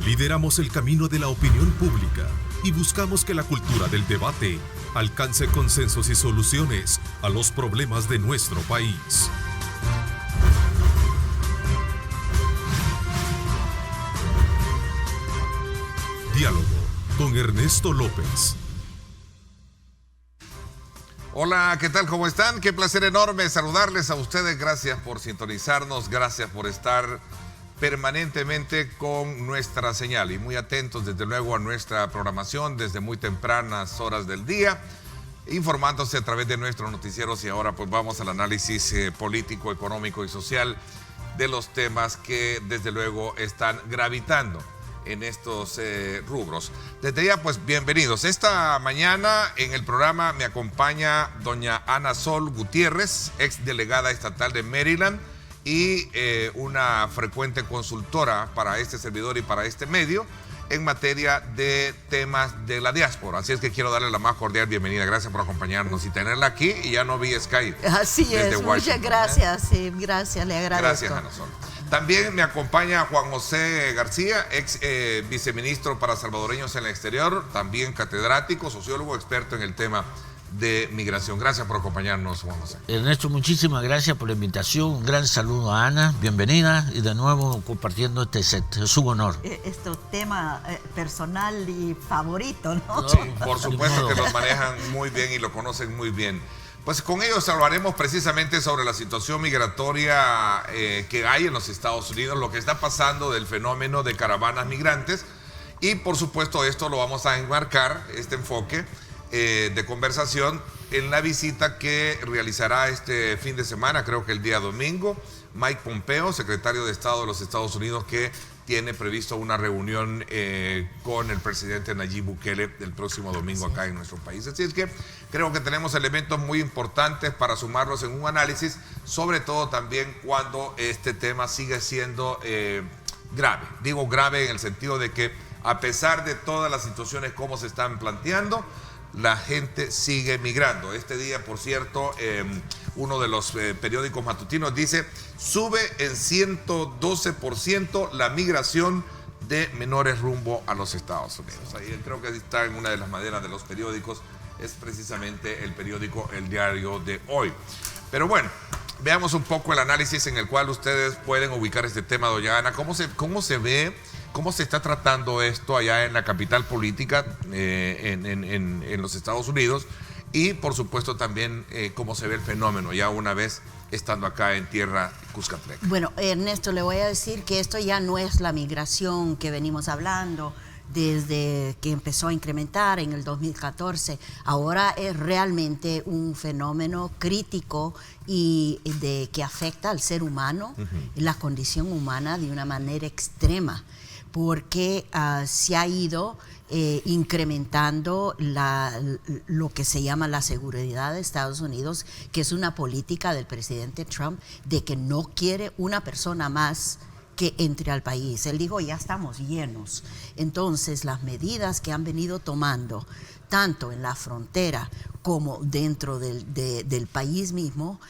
Lideramos el camino de la opinión pública y buscamos que la cultura del debate alcance consensos y soluciones a los problemas de nuestro país. Diálogo con Ernesto López. Hola, ¿qué tal? ¿Cómo están? Qué placer enorme saludarles a ustedes. Gracias por sintonizarnos, gracias por estar permanentemente con nuestra señal y muy atentos desde luego a nuestra programación desde muy tempranas horas del día, informándose a través de nuestros noticieros. Y ahora pues vamos al análisis político, económico y social de los temas que desde luego están gravitando en estos rubros. Desde ya pues bienvenidos. Esta mañana en el programa me acompaña doña Ana Sol Gutiérrez, ex delegada estatal de Maryland y una frecuente consultora para este servidor y para este medio en materia de temas de la diáspora. Así es que quiero darle la más cordial bienvenida. Gracias por acompañarnos y tenerla aquí. Y ya no vi Skype. Así es, muchas gracias. Sí, gracias, le agradezco. Gracias, Ana Sol. También me acompaña Juan José García, ex viceministro para salvadoreños en el exterior, también catedrático, sociólogo, experto en el tema de migración. Gracias por acompañarnos, Juan José. Ernesto, muchísimas gracias por la invitación. Un gran saludo a Ana, bienvenida y de nuevo compartiendo este set. Es un honor. Este tema personal y favorito, ¿no? Sí, por supuesto que los manejan muy bien y lo conocen muy bien. Pues con ellos hablaremos precisamente sobre la situación migratoria que hay en los Estados Unidos, lo que está pasando del fenómeno de caravanas migrantes y por supuesto esto lo vamos a enmarcar, este enfoque de conversación en la visita que realizará este fin de semana, creo que el día domingo, Mike Pompeo, secretario de Estado de los Estados Unidos, que tiene previsto una reunión con el presidente Nayib Bukele el próximo domingo acá en nuestro país. Así es que creo que tenemos elementos muy importantes para sumarlos en un análisis, sobre todo también cuando este tema sigue siendo grave. Digo grave en el sentido de que a pesar de todas las situaciones como se están planteando, la gente sigue migrando. Este día, por cierto, uno de los periódicos matutinos dice, sube en 112% la migración de menores rumbo a los Estados Unidos. Ahí creo que está en una de las maderas de los periódicos, es precisamente el periódico El Diario de Hoy. Pero bueno, veamos un poco el análisis en el cual ustedes pueden ubicar este tema, doña Ana. ¿Cómo se ve? ¿Cómo se está tratando esto allá en la capital política en los Estados Unidos? Y por supuesto también cómo se ve el fenómeno ya una vez estando acá en tierra cuscatleca. Bueno, Ernesto, le voy a decir que esto ya no es la migración que venimos hablando desde que empezó a incrementar en el 2014. Ahora es realmente un fenómeno crítico y que afecta al ser humano, la condición humana de una manera extrema, porque se ha ido incrementando lo que se llama la seguridad de Estados Unidos, que es una política del presidente Trump de que no quiere una persona más que entre al país. Él dijo, ya estamos llenos. Entonces, las medidas que han venido tomando, tanto en la frontera como dentro del país mismo,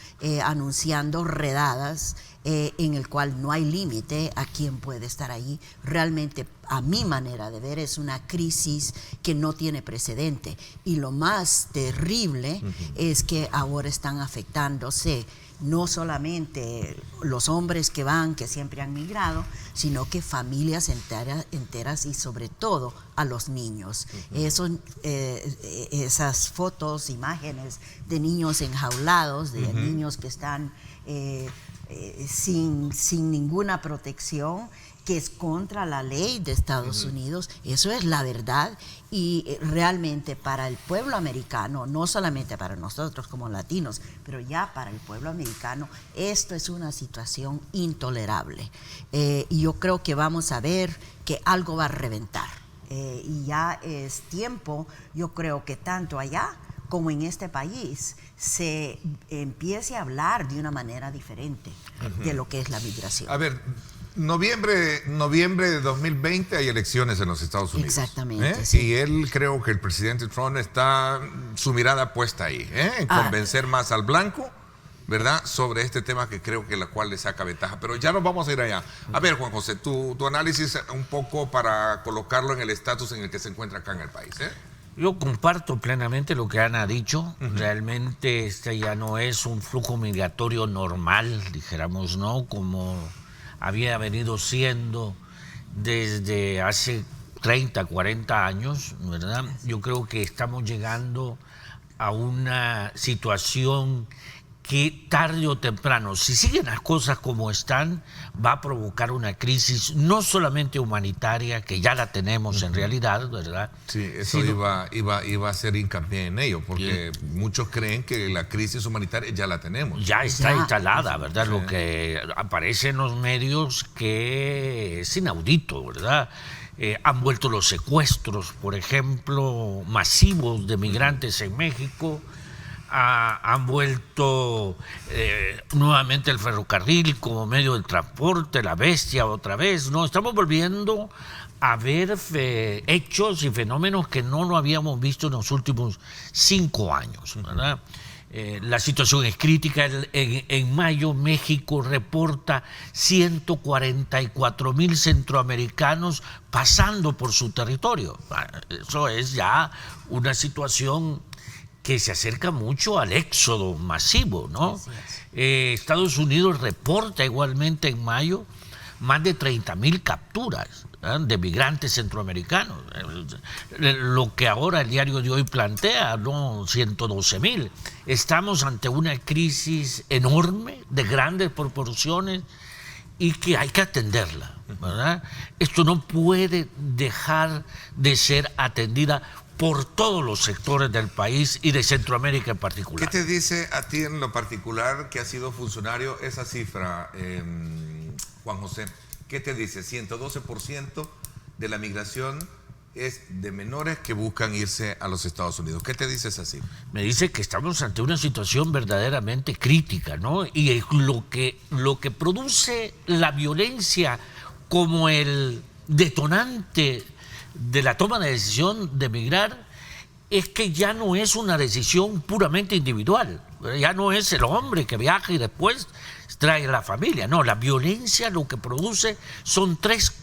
anunciando redadas en el cual no hay límite a quién puede estar ahí. Realmente, a mi manera de ver, es una crisis que no tiene precedente. Y lo más terrible es que ahora están afectándose no solamente los hombres que siempre han migrado, sino que familias enteras y sobre todo a los niños. Esas fotos, imágenes de niños enjaulados, de niños que están sin ninguna protección, que es contra la ley de Estados Unidos, eso es la verdad. Y realmente para el pueblo americano, no solamente para nosotros como latinos, pero ya para el pueblo americano, esto es una situación intolerable. Y yo creo que vamos a ver que algo va a reventar. Y ya es tiempo, yo creo que tanto allá como en este país se empiece a hablar de una manera diferente de lo que es la migración. A ver, noviembre de 2020 hay elecciones en los Estados Unidos. Exactamente. Sí. Y creo que el presidente Trump está su mirada puesta ahí, en convencer más al blanco ¿verdad?, sobre este tema que creo que la cual le saca ventaja. Pero ya nos vamos a ir allá. A ver, Juan José, tu análisis un poco para colocarlo en el estatus en el que se encuentra acá en el país, ¿eh? Yo comparto plenamente lo que Ana ha dicho. Realmente este ya no es un flujo migratorio normal, dijéramos, ¿no? Como había venido siendo desde hace 30, 40 años, ¿verdad? Yo creo que estamos llegando a una situación que tarde o temprano, si siguen las cosas como están, va a provocar una crisis no solamente humanitaria, que ya la tenemos en realidad, ¿verdad? Sí, eso iba a hacer hincapié en ello, porque muchos creen que la crisis humanitaria ya la tenemos. Ya está instalada, ¿verdad? Sí. Lo que aparece en los medios que es inaudito, ¿verdad? Han vuelto los secuestros, por ejemplo, masivos de migrantes en México. Han vuelto nuevamente el ferrocarril como medio de transporte, la bestia otra vez, ¿no? Estamos volviendo a ver hechos y fenómenos que no lo habíamos visto en los últimos 5 años, ¿verdad? La situación es crítica. En mayo México reporta 144,000 centroamericanos pasando por su territorio. Eso es ya una situación que se acerca mucho al éxodo masivo, ¿no? Estados Unidos reporta igualmente en mayo más de 30,000 capturas de migrantes centroamericanos. Lo que ahora el diario de hoy plantea, ¿no? 112,000. Estamos ante una crisis enorme, de grandes proporciones, y que hay que atenderla, ¿verdad? Esto no puede dejar de ser atendida por todos los sectores del país y de Centroamérica en particular. ¿Qué te dice a ti en lo particular, que has sido funcionario, esa cifra, Juan José? ¿Qué te dice? 112% de la migración es de menores que buscan irse a los Estados Unidos. ¿Qué te dice esa cifra? Me dice que estamos ante una situación verdaderamente crítica, ¿no? Y lo que produce la violencia como el detonante de la toma de decisión de emigrar es que ya no es una decisión puramente individual. Ya no es el hombre que viaja y después trae a la familia. No, la violencia lo que produce son 3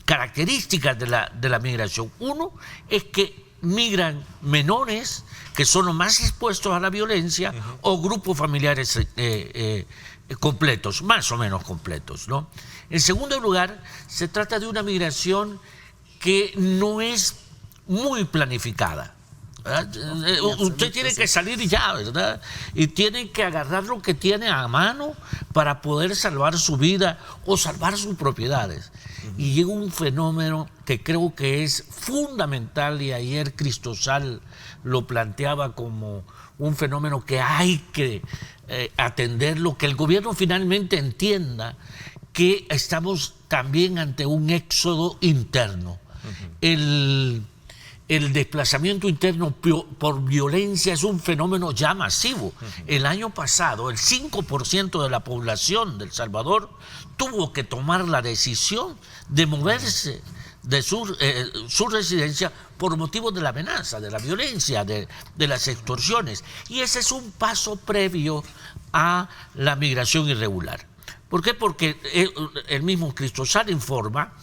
características de la migración. Uno es que migran menores, que son los más expuestos a la violencia, o grupos familiares completos, más o menos completos, ¿no? En segundo lugar, se trata de una migración que no es muy planificada, ¿verdad? Usted tiene que salir ya, ¿verdad? Y tiene que agarrar lo que tiene a mano para poder salvar su vida o salvar sus propiedades. Y llega un fenómeno que creo que es fundamental, y ayer Cristosal lo planteaba como un fenómeno que hay que atenderlo, que el gobierno finalmente entienda que estamos también ante un éxodo interno. El desplazamiento interno por violencia es un fenómeno ya masivo. El año pasado, el 5% de la población de El Salvador tuvo que tomar la decisión de moverse de su residencia por motivos de la amenaza, de la violencia, de las extorsiones. Y ese es un paso previo a la migración irregular. ¿Por qué? Porque el mismo Cristosal informa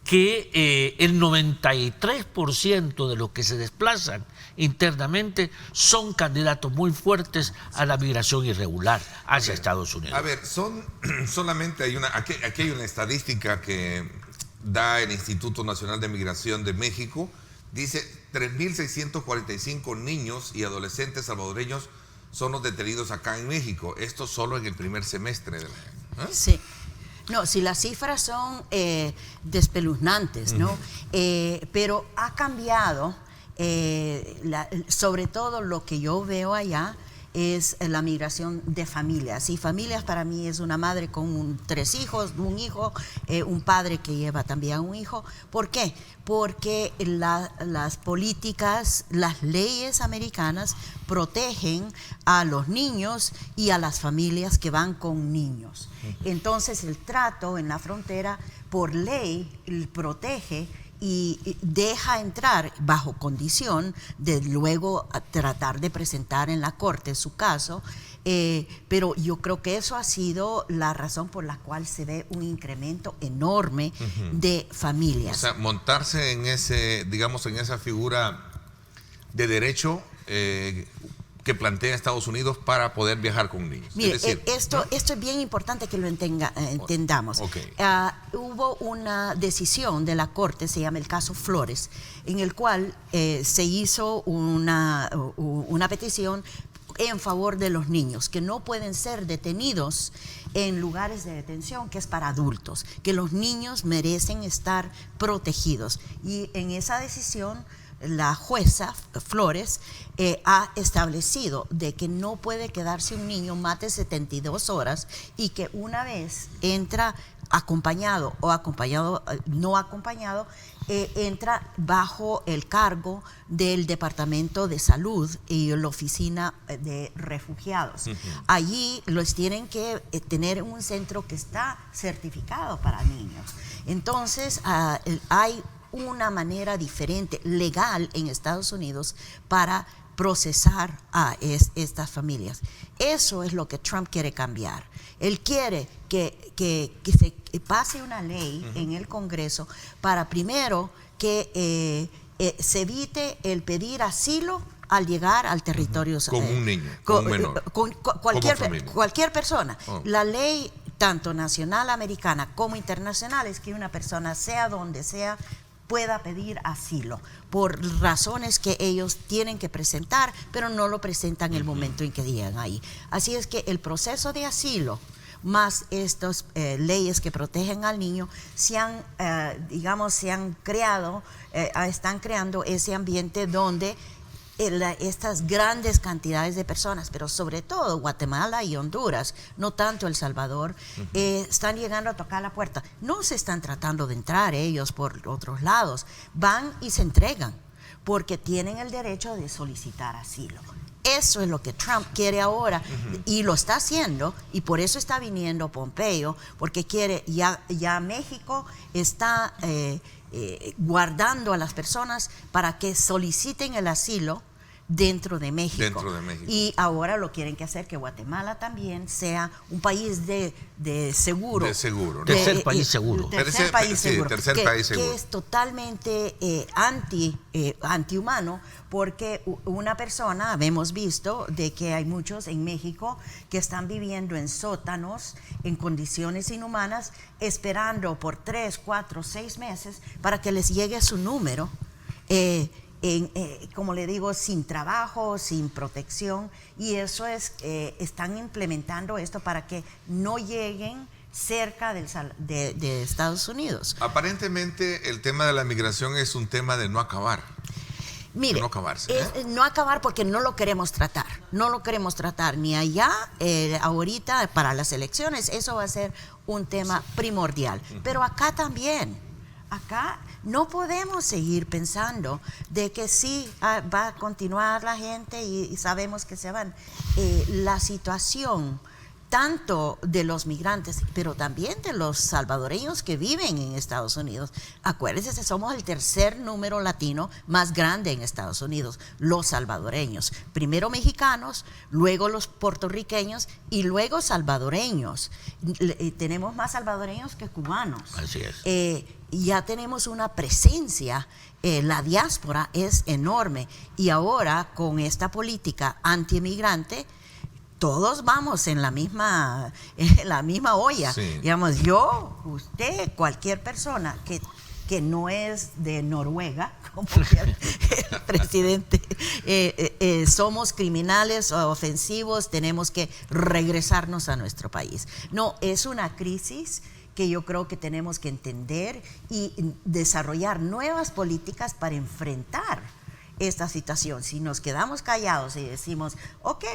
que el 93% de los que se desplazan internamente son candidatos muy fuertes a la migración irregular hacia Estados Unidos. A ver, solamente aquí hay una estadística que da el Instituto Nacional de Migración de México. Dice 3,645 niños y adolescentes salvadoreños son los detenidos acá en México. Esto solo en el primer semestre del año. Sí. No, si las cifras son despeluznantes, ¿no? Pero ha cambiado, sobre todo lo que yo veo allá es la migración de familias. Y familias para mí es una madre con 3 hijos, un hijo, un padre que lleva también un hijo. ¿Por qué? Porque las políticas, las leyes americanas protegen a los niños y a las familias que van con niños. Entonces el trato en la frontera por ley protege y deja entrar bajo condición de luego tratar de presentar en la corte su caso Pero yo creo que eso ha sido la razón por la cual se ve un incremento enorme de familias. O sea, montarse en ese, digamos, en esa figura de derecho que plantea Estados Unidos para poder viajar con niños. Mire, es decir, esto es bien importante que lo entendamos. Okay. Hubo una decisión de la Corte, se llama el caso Flores, en el cual se hizo una petición en favor de los niños, que no pueden ser detenidos en lugares de detención que es para adultos, que los niños merecen estar protegidos. Y en esa decisión la jueza Flores ha establecido de que no puede quedarse un niño más de 72 horas y que una vez entra acompañado o no acompañado, entra bajo el cargo del Departamento de Salud y la Oficina de Refugiados. Allí los tienen que tener en un centro que está certificado para niños. Entonces, hay una manera diferente, legal en Estados Unidos, para procesar a estas familias. Eso es lo que Trump quiere cambiar. Él quiere que se pase una ley en el Congreso para primero que se evite el pedir asilo al llegar al territorio. Con un niño, con un menor. Con cualquier persona. La ley, tanto nacional americana como internacional, es que una persona, sea donde sea, pueda pedir asilo por razones que ellos tienen que presentar, pero no lo presentan en el momento en que llegan ahí. Así es que el proceso de asilo más estas leyes que protegen al niño están creando ese ambiente donde estas grandes cantidades de personas, pero sobre todo Guatemala y Honduras, no tanto El Salvador, están llegando a tocar la puerta. No se están tratando de entrar ellos por otros lados, van y se entregan porque tienen el derecho de solicitar asilo. Eso es lo que Trump quiere ahora y lo está haciendo, y por eso está viniendo Pompeo, porque quiere, ya México está guardando a las personas para que soliciten el asilo dentro de México. Y ahora lo quieren que hacer que Guatemala también sea un país de seguro. Tercer país seguro. Tercer país seguro. Que es totalmente antihumano, porque una persona, hemos visto de que hay muchos en México que están viviendo en sótanos, en condiciones inhumanas, esperando por 3, 4, 6 meses para que les llegue su número. Como le digo, sin trabajo, sin protección, y eso están implementando esto para que no lleguen cerca de Estados Unidos. Aparentemente el tema de la migración es un tema de no acabar. Mire, de no acabarse, no acabar porque no lo queremos tratar. No lo queremos tratar ni allá, ahorita para las elecciones, eso va a ser un tema primordial. Pero acá también. Acá no podemos seguir pensando de que sí va a continuar la gente y sabemos que se van. La situación tanto de los migrantes, pero también de los salvadoreños que viven en Estados Unidos. Acuérdense que somos el tercer número latino más grande en Estados Unidos, los salvadoreños. Primero mexicanos, luego los puertorriqueños y luego salvadoreños. Tenemos más salvadoreños que cubanos. Así es. Ya tenemos una presencia, la diáspora es enorme, y ahora con esta política anti-inmigrante todos vamos en la misma olla. Sí. Digamos, yo, usted, cualquier persona que no es de Noruega, como el presidente, somos criminales o ofensivos, tenemos que regresarnos a nuestro país. No, es una crisis que yo creo que tenemos que entender y desarrollar nuevas políticas para enfrentar esta situación. Si nos quedamos callados y decimos, ok,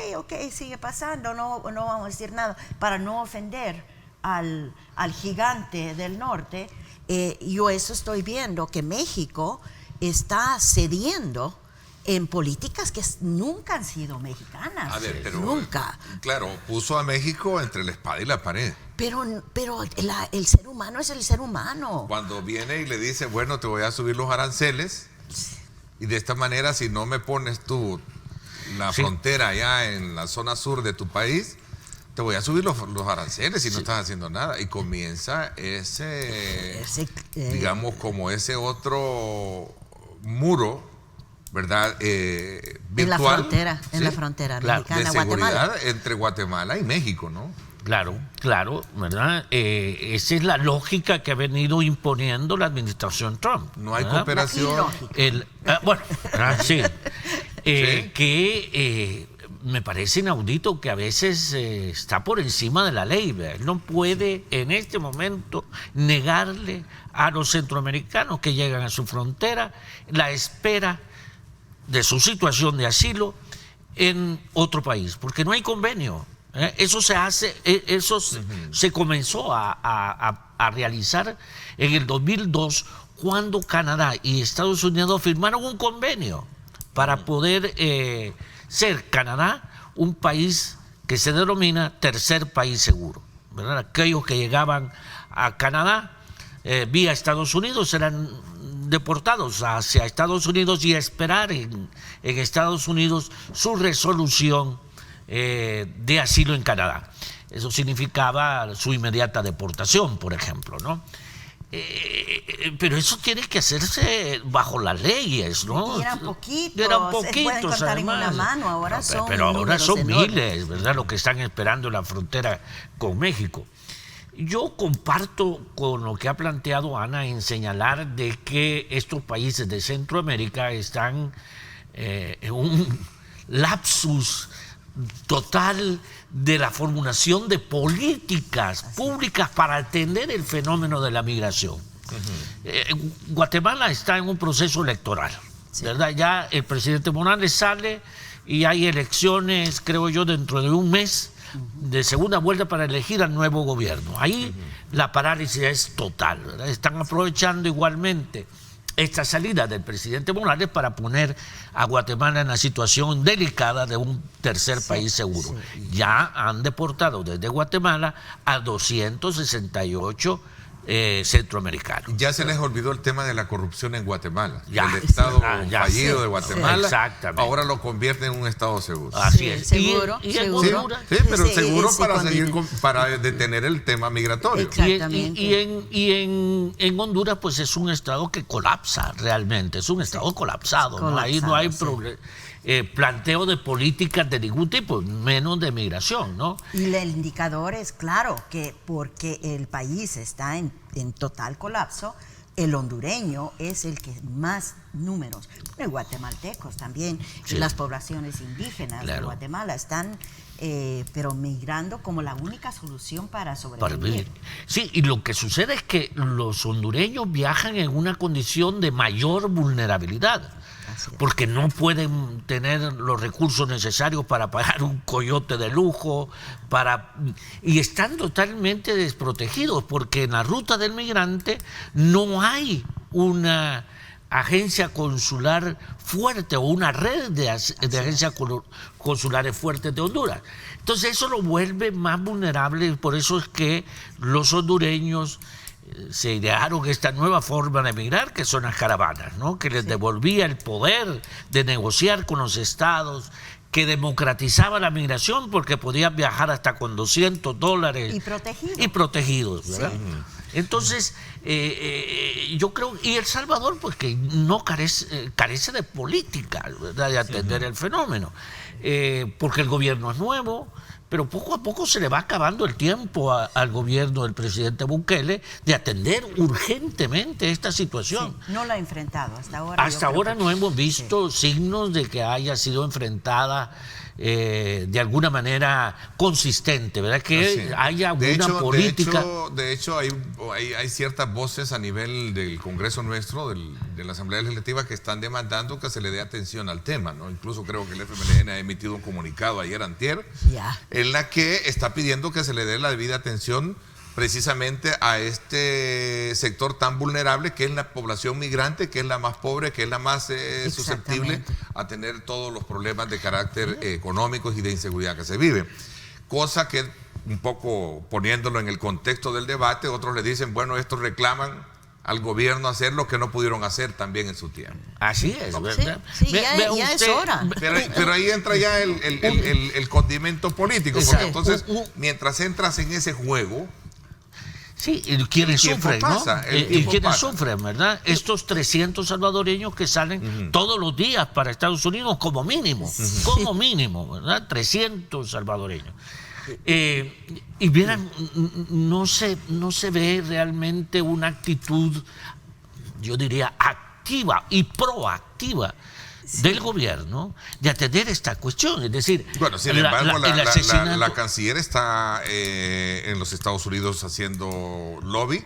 sigue pasando, no vamos a decir nada, para no ofender al gigante del norte, yo eso estoy viendo, que México está cediendo en políticas que nunca han sido mexicanas. A ver, pero nunca. Claro, puso a México entre la espada y la pared. Pero el ser humano es el ser humano. Cuando viene y le dice, bueno, te voy a subir los aranceles, y de esta manera, si no me pones tú la Sí. frontera allá en la zona sur de tu país, te voy a subir los aranceles si no estás haciendo nada. Y comienza digamos, como ese otro muro, ¿verdad? Virtual. En la frontera Claro, mexicana, de seguridad Guatemala. entre Guatemala y México, ¿no? Claro, claro, ¿verdad? Esa es la lógica que ha venido imponiendo la administración Trump. No hay ¿verdad? cooperación. Bueno, sí. Sí. Que me parece inaudito que a veces está por encima de la ley. ¿verdad? Él no puede en este momento negarle a los centroamericanos que llegan a su frontera la espera de su situación de asilo en otro país, porque no hay convenio. Eso se hace, se comenzó a realizar en el 2002 cuando Canadá y Estados Unidos firmaron un convenio para poder ser Canadá un país que se denomina tercer país seguro, ¿verdad? Aquellos que llegaban a Canadá vía Estados Unidos eran deportados hacia Estados Unidos y esperar en Estados Unidos su resolución de asilo en Canadá. Eso significaba su inmediata deportación, por ejemplo, ¿no? Pero eso tiene que hacerse bajo las leyes, ¿no? Y eran poquitos. Eran Pueden poquitos, contar en además. una mano, ahora son Pero ahora números son enormes. miles, ¿verdad? Lo que están esperando en la frontera con México. Yo comparto con lo que ha planteado Ana en señalar de que estos países de Centroamérica están en un lapsus total de la formulación de políticas públicas para atender el fenómeno de la migración. Guatemala está en un proceso electoral, ¿verdad? Ya el presidente Morales sale y hay elecciones, creo yo, dentro de un mes de segunda vuelta para elegir al nuevo gobierno. Ahí la parálisis es total, ¿verdad? Están aprovechando igualmente esta salida del presidente Morales para poner a Guatemala en la situación delicada de un tercer país seguro. Ya han deportado desde Guatemala a 268 centroamericanos. Ya se les olvidó el tema de la corrupción en Guatemala. Ya. El estado Ya. fallido de Guatemala, Exactamente. ahora lo convierte en un estado seguro. Así Sí, es. seguro, Y en seguro. Honduras, Sí, pero Sí, seguro sí, para cuando- seguir para detener el tema migratorio. Exactamente. en Honduras, pues es un estado que colapsa realmente, es un estado colapsado. ¿no? Ahí no hay planteo de políticas de ningún tipo, menos de migración, ¿no? Y el indicador es claro que porque el país está en total colapso, el hondureño es el que más números, los guatemaltecos también, Sí. y las poblaciones indígenas de Claro. Guatemala están pero migrando como la única solución para Para sobrevivir. vivir. Sí, y lo que sucede es que los hondureños viajan en una condición de mayor vulnerabilidad. Así es. Porque no pueden tener los recursos necesarios para pagar un coyote de lujo, y están totalmente desprotegidos, porque en la ruta del migrante no hay una agencia consular fuerte o una red de agencias consulares fuertes de Honduras. Entonces eso lo vuelve más vulnerable, por eso es que los hondureños se idearon esta nueva forma de emigrar, que son las caravanas, ¿no? Que les devolvía el poder de negociar con los estados, que democratizaba la migración porque podían viajar hasta con $200 Y protegidos. ¿verdad? Entonces, yo creo, y El Salvador, pues que no carece de política, ¿verdad? De atender el fenómeno, porque el gobierno es nuevo, pero poco a poco se le va acabando el tiempo al gobierno del presidente Bukele de atender urgentemente esta situación. Sí, no la ha enfrentado hasta ahora. Hasta ahora no hemos visto signos de que haya sido enfrentada de alguna manera consistente, ¿verdad? Que haya una política. De hecho hay ciertas voces a nivel del Congreso nuestro, de la Asamblea Legislativa, que están demandando que se le dé atención al tema, ¿no? Incluso creo que el FMLN ha emitido un comunicado ayer antier, en la que está pidiendo que se le dé la debida atención precisamente a este sector tan vulnerable que es la población migrante, que es la más pobre, que es la más susceptible a tener todos los problemas de carácter económicos y de inseguridad que se vive. Cosa que, un poco poniéndolo en el contexto del debate, otros le dicen, bueno, estos reclaman al gobierno a hacer lo que no pudieron hacer también en su tiempo. Así es, ¿verdad? Sí, ya es hora. Pero ahí entra ya el condimento político, porque Exacto. entonces, mientras entras en ese juego, Sí, y quienes sufren, pasa, ¿no? el Y tiempo quienes pasa. sufren, ¿verdad? Estos 300 salvadoreños que salen todos los días para Estados Unidos como mínimo, ¿verdad? 300 salvadoreños. Y vieran, no se ve realmente una actitud, yo diría, activa y proactiva del gobierno de atender esta cuestión. Es decir, bueno, sin embargo, el asesinato. la canciller está en los Estados Unidos haciendo lobby,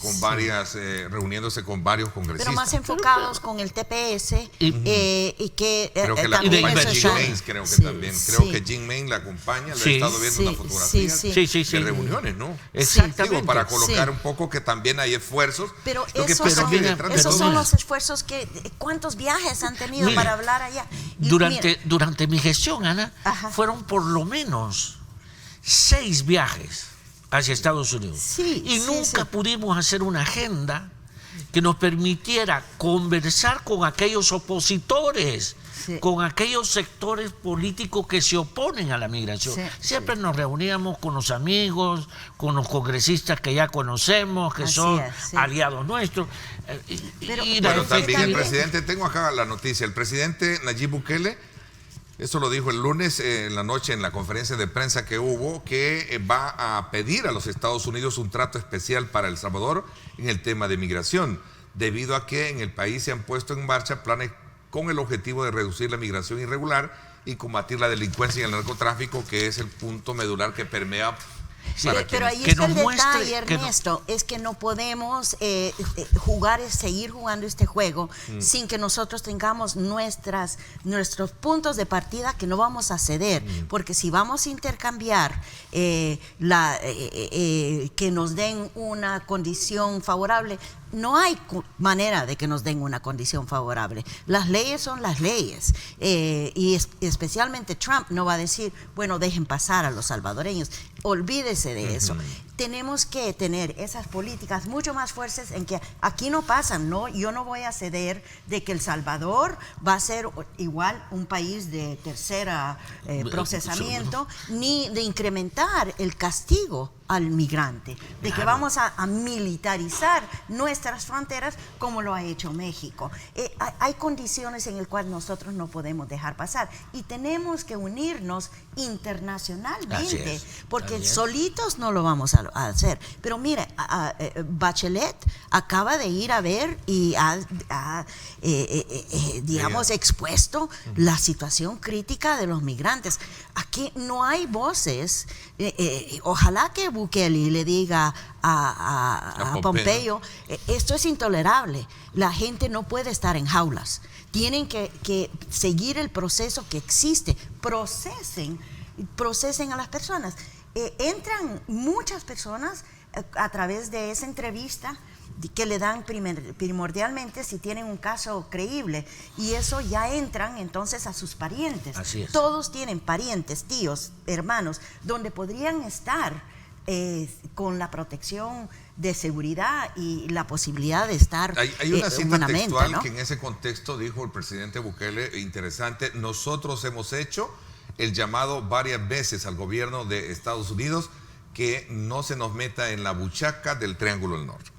con varias, reuniéndose con varios congresistas. Pero más enfocados con el TPS y que Creo que la también acompaña eso Jim está- Mains, creo que Sí, también. sí. Creo que Jim Mains la acompaña, le he estado viendo una fotografía Sí. de reuniones, ¿no? Exactamente. Digo, para colocar Sí. un poco que también hay esfuerzos. Pero Lo que esos pasa es son, que detrás de esos todo son eso- los esfuerzos que... ¿Cuántos viajes han tenido Mire, para hablar allá? Y mira, Durante mi gestión, Ana, Ajá. fueron por lo menos 6 viajes hacia Estados Unidos. Sí, y sí, nunca sí. pudimos hacer una agenda que nos permitiera conversar con aquellos opositores, Sí. con aquellos sectores políticos que se oponen a la migración. Sí, Siempre nos reuníamos con los amigos, con los congresistas que ya conocemos, que Así son es, sí. aliados nuestros. Pero- y Bueno, la también el efectividad- presidente, tengo acá la noticia, el presidente Nayib Bukele, eso lo dijo el lunes en la noche en la conferencia de prensa que hubo, que va a pedir a los Estados Unidos un trato especial para El Salvador en el tema de migración, debido a que en el país se han puesto en marcha planes con el objetivo de reducir la migración irregular y combatir la delincuencia y el narcotráfico, que es el punto medular que permea. para pero ahí que está nos el muestre- detalle, que no- Ernesto, es que no podemos seguir jugando este juego sin que nosotros tengamos nuestros puntos de partida que no vamos a ceder, porque si vamos a intercambiar que nos den una condición favorable, no hay manera de que nos den una condición favorable. Las leyes son las leyes, especialmente Trump no va a decir, bueno, dejen pasar a los salvadoreños. Olvídese de eso. Tenemos que tener esas políticas mucho más fuertes en que aquí no pasan, ¿no? Yo no voy a ceder de que El Salvador va a ser igual un país de tercera procesamiento, ni de incrementar el castigo al migrante, de que vamos a militarizar nuestras fronteras como lo ha hecho México. Hay condiciones en las cuales nosotros no podemos dejar pasar y tenemos que unirnos internacionalmente, porque Así es. solitos no lo vamos a hacer. Pero mire, Bachelet acaba de ir a ver y ha digamos, expuesto la situación crítica de los migrantes. Aquí no hay voces. Ojalá que Bukele le diga a Pompeo, esto es intolerable. La gente no puede estar en jaulas. Tienen que seguir el proceso que existe. Procesen a las personas. Entran muchas personas a través de esa entrevista que le dan primordialmente si tienen un caso creíble, y eso ya entran entonces a sus parientes. Así es. Todos tienen parientes, tíos, hermanos, donde podrían estar con la protección de seguridad y la posibilidad de estar Hay una cita humanamente, textual, ¿no? que en ese contexto dijo el presidente Bukele, interesante: nosotros hemos hecho el llamado varias veces al gobierno de Estados Unidos que no se nos meta en la buchaca del Triángulo del Norte.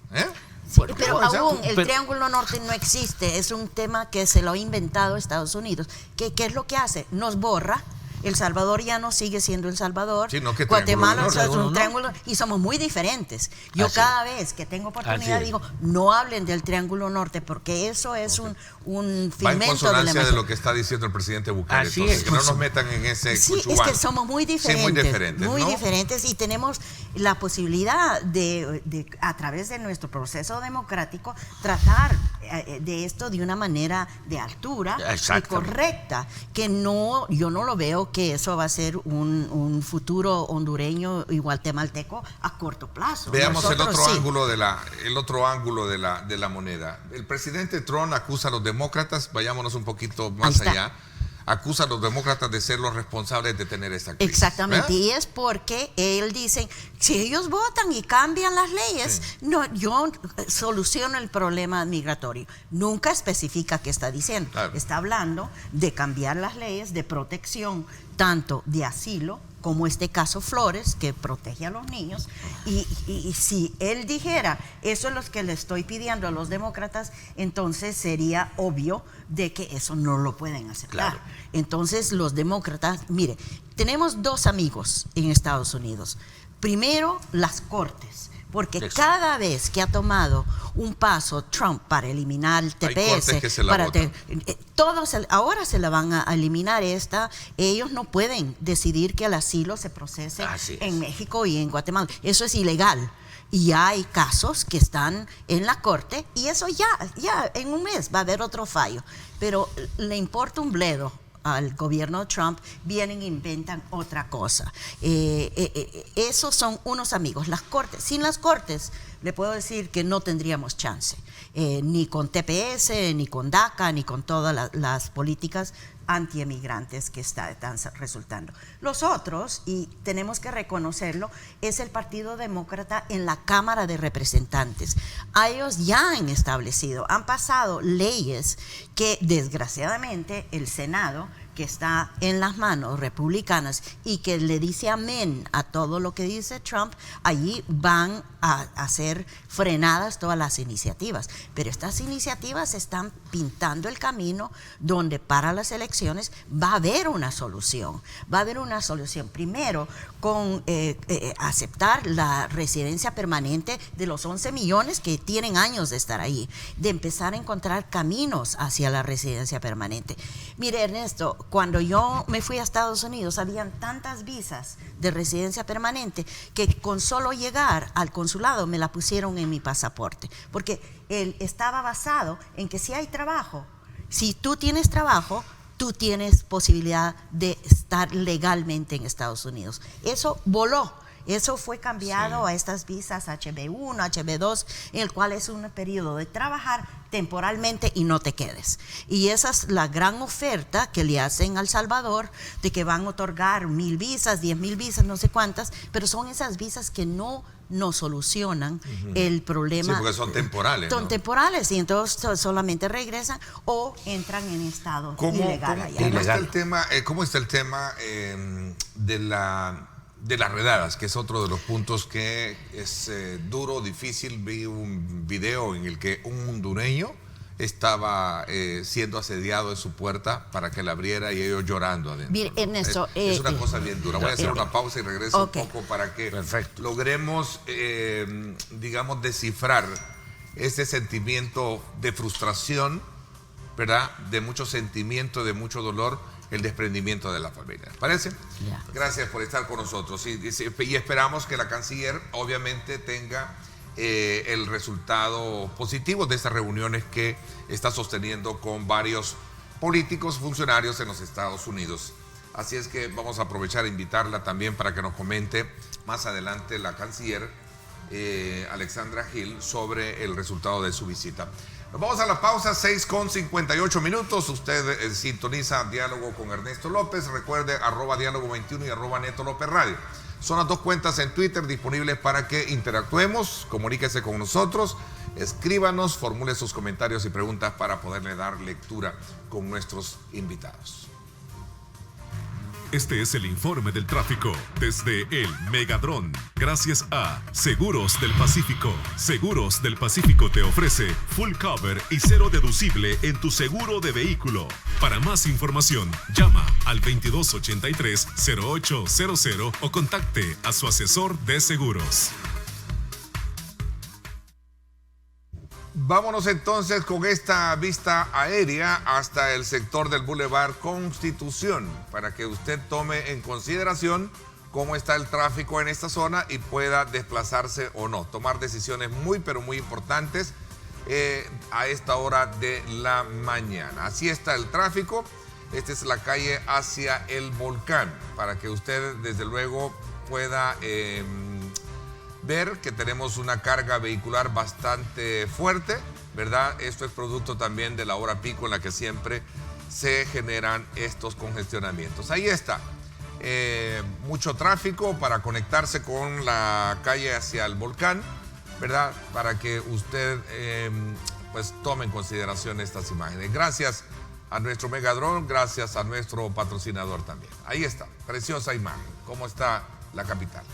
Sí, pero bueno, aún el pero- Triángulo Norte no existe, es un tema que se lo ha inventado Estados Unidos. ¿Qué es lo que hace? Nos borra. El Salvador ya no sigue siendo El Salvador. Sí, no, que Guatemala Triángulo del es Norte. un triángulo y somos muy diferentes. Yo Así cada vez que tengo oportunidad Así es. digo, no hablen del Triángulo Norte porque eso es un Va en fomento de la consonancia de lo que está diciendo el presidente Bukele. Así Entonces, es. que no nos metan en ese Sí, es cuchubano. que somos muy Sí, diferentes. muy diferentes, muy ¿no? diferentes, y tenemos la posibilidad de, a través de nuestro proceso democrático, tratar de esto de una manera de altura y Exactamente. correcta, que no, yo no lo veo que eso va a ser un futuro hondureño y guatemalteco a corto plazo. Veamos el Nosotros otro sí. ángulo de la moneda. El presidente Trump acusa a los demócratas, vayámonos un poquito más Ahí está. allá, acusa a los demócratas de ser los responsables de tener esta crisis. Exactamente, y es porque él dice, si ellos votan y cambian las leyes, no, yo soluciono el problema migratorio. Nunca especifica qué está diciendo. Claro. Está hablando de cambiar las leyes de protección, tanto de asilo, como este caso Flores, que protege a los niños, y si él dijera, eso es lo que le estoy pidiendo a los demócratas, entonces sería obvio de que eso no lo pueden aceptar. Claro. Entonces los demócratas, mire, tenemos dos amigos en Estados Unidos. Primero, las cortes. Porque Eso. cada vez que ha tomado un paso Trump para eliminar el Hay cortes TPS, que se la botan. ahora se la van a eliminar esta, ellos no pueden decidir que el asilo se procese Así es. en México y en Guatemala. Eso es ilegal. Y ya hay casos que están en la corte y eso ya en un mes va a haber otro fallo. Pero le importa un bledo al gobierno de Trump, vienen e inventan otra cosa. Esos son unos amigos. Las cortes, sin las cortes, le puedo decir que no tendríamos chance, ni con TPS, ni con DACA, ni con todas las políticas antiemigrantes que están resultando. Los otros, y tenemos que reconocerlo, es el Partido Demócrata en la Cámara de Representantes. A ellos ya han establecido, han pasado leyes que desgraciadamente el Senado, que está en las manos republicanas y que le dice amén a todo lo que dice Trump, allí van a ser frenadas todas las iniciativas. Pero estas iniciativas están pintando el camino donde para las elecciones va a haber una solución. Va a haber una solución primero con aceptar la residencia permanente de los 11 millones que tienen años de estar ahí, de empezar a encontrar caminos hacia la residencia permanente. Mire, Ernesto, cuando yo me fui a Estados Unidos, habían tantas visas de residencia permanente que con solo llegar al consulado me la pusieron en mi pasaporte, porque él estaba basado en que si hay trabajo, si tú tienes trabajo, tú tienes posibilidad de estar legalmente en Estados Unidos. Eso voló. Eso fue cambiado a estas visas HB1, HB2, en el cual es un periodo de trabajar temporalmente y no te quedes. Y esa es la gran oferta que le hacen a El Salvador, de que van a otorgar 1,000 visas, 10,000 visas, no sé cuántas, pero son esas visas que no solucionan el problema. Sí, porque son temporales. Son ¿no? temporales y entonces solamente regresan o entran en estado ilegal allá. ¿Cómo está el tema de las redadas, que es otro de los puntos que es duro, difícil? Vi un video en el que un hondureño estaba siendo asediado en su puerta para que la abriera y ellos llorando adentro. Mire, Ernesto, es una cosa bien dura. Voy a hacer una pausa y regreso okay. un poco para que Perfecto. logremos, digamos, descifrar ese sentimiento de frustración, ¿verdad? De mucho sentimiento, de mucho dolor, el desprendimiento de la familia. ¿Parece? Ya. Gracias por estar con nosotros y esperamos que la canciller obviamente tenga el resultado positivo de estas reuniones que está sosteniendo con varios políticos, funcionarios en los Estados Unidos. Así es que vamos a aprovechar e invitarla también para que nos comente más adelante la canciller Alexandra Hill sobre el resultado de su visita. Nos vamos a la pausa, 6:58. Usted sintoniza Diálogo con Ernesto López. Recuerde, @diálogo21 y @Neto López Radio. Son las dos cuentas en Twitter disponibles para que interactuemos. Comuníquese con nosotros, escríbanos, formule sus comentarios y preguntas para poderle dar lectura con nuestros invitados. Este es el informe del tráfico desde el Megadrón. Gracias a Seguros del Pacífico. Seguros del Pacífico te ofrece full cover y cero deducible en tu seguro de vehículo. Para más información, llama al 2283-0800 o contacte a su asesor de seguros. Vámonos entonces con esta vista aérea hasta el sector del Boulevard Constitución para que usted tome en consideración cómo está el tráfico en esta zona y pueda desplazarse o no, tomar decisiones muy pero muy importantes a esta hora de la mañana. Así está el tráfico. Esta es la calle hacia el Volcán para que usted desde luego pueda ver que tenemos una carga vehicular bastante fuerte, ¿verdad? Esto es producto también de la hora pico en la que siempre se generan estos congestionamientos. Ahí está. Mucho tráfico para conectarse con la calle hacia el volcán, ¿verdad? Para que usted pues tome en consideración estas imágenes. Gracias a nuestro Megadron, gracias a nuestro patrocinador también. Ahí está, preciosa imagen. ¿Cómo está la capital?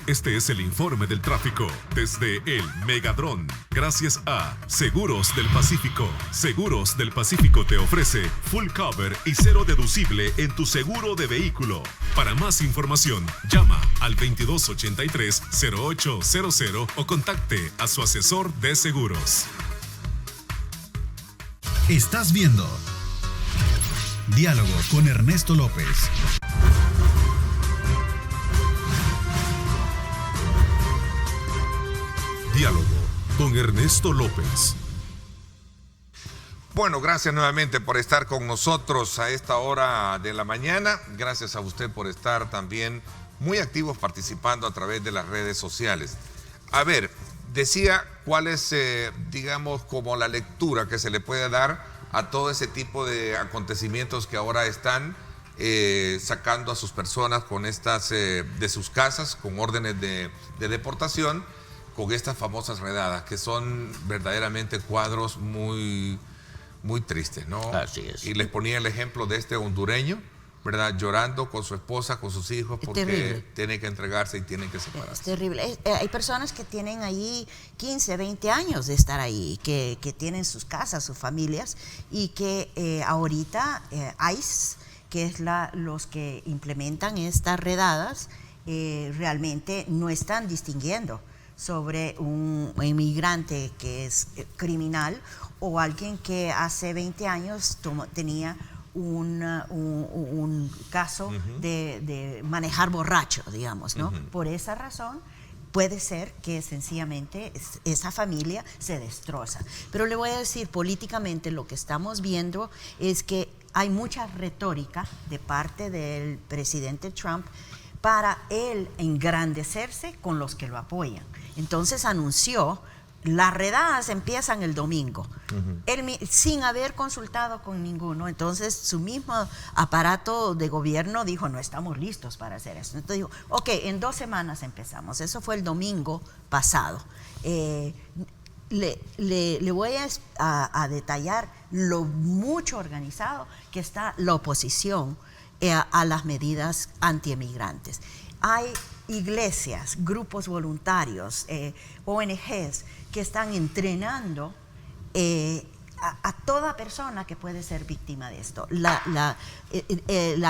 Este es el informe del tráfico desde el Megadron. Gracias a Seguros del Pacífico. Seguros del Pacífico te ofrece full cover y cero deducible en tu seguro de vehículo. Para más información, llama al 2283-0800 o contacte a su asesor de seguros. Estás viendo Diálogo con Ernesto López. Diálogo con Ernesto López. Bueno, gracias nuevamente por estar con nosotros a esta hora de la mañana. Gracias a usted por estar también muy activos participando a través de las redes sociales. A ver, decía cuál es, digamos, como la lectura que se le puede dar a todo ese tipo de acontecimientos que ahora están sacando a sus personas con estas de sus casas, con órdenes de deportación, con estas famosas redadas, que son verdaderamente cuadros muy, muy tristes, ¿no? Así es. Y les ponía el ejemplo de este hondureño, ¿verdad? Llorando con su esposa, con sus hijos, porque terrible. tienen que entregarse y tienen que Es separarse. terrible. Hay personas que tienen ahí 15, 20 años de estar ahí, que tienen sus casas, sus familias, y que ahorita ICE, que es los que implementan estas redadas, realmente no están distinguiendo sobre un inmigrante que es criminal o alguien que hace 20 años tenía un caso de manejar borracho, digamos, ¿no? Por esa razón puede ser que sencillamente esa familia se destroza. Pero le voy a decir, políticamente lo que estamos viendo es que hay mucha retórica de parte del presidente Trump para él engrandecerse con los que lo apoyan. Entonces anunció, las redadas empiezan el domingo, él, sin haber consultado con ninguno. Entonces su mismo aparato de gobierno dijo, no estamos listos para hacer eso. Entonces dijo, ok, en 2 semanas empezamos. Eso fue el domingo pasado. Le voy a detallar lo mucho organizado que está la oposición a las medidas antiemigrantes. Hay iglesias, grupos voluntarios, ONGs que están entrenando a toda persona que puede ser víctima de esto. La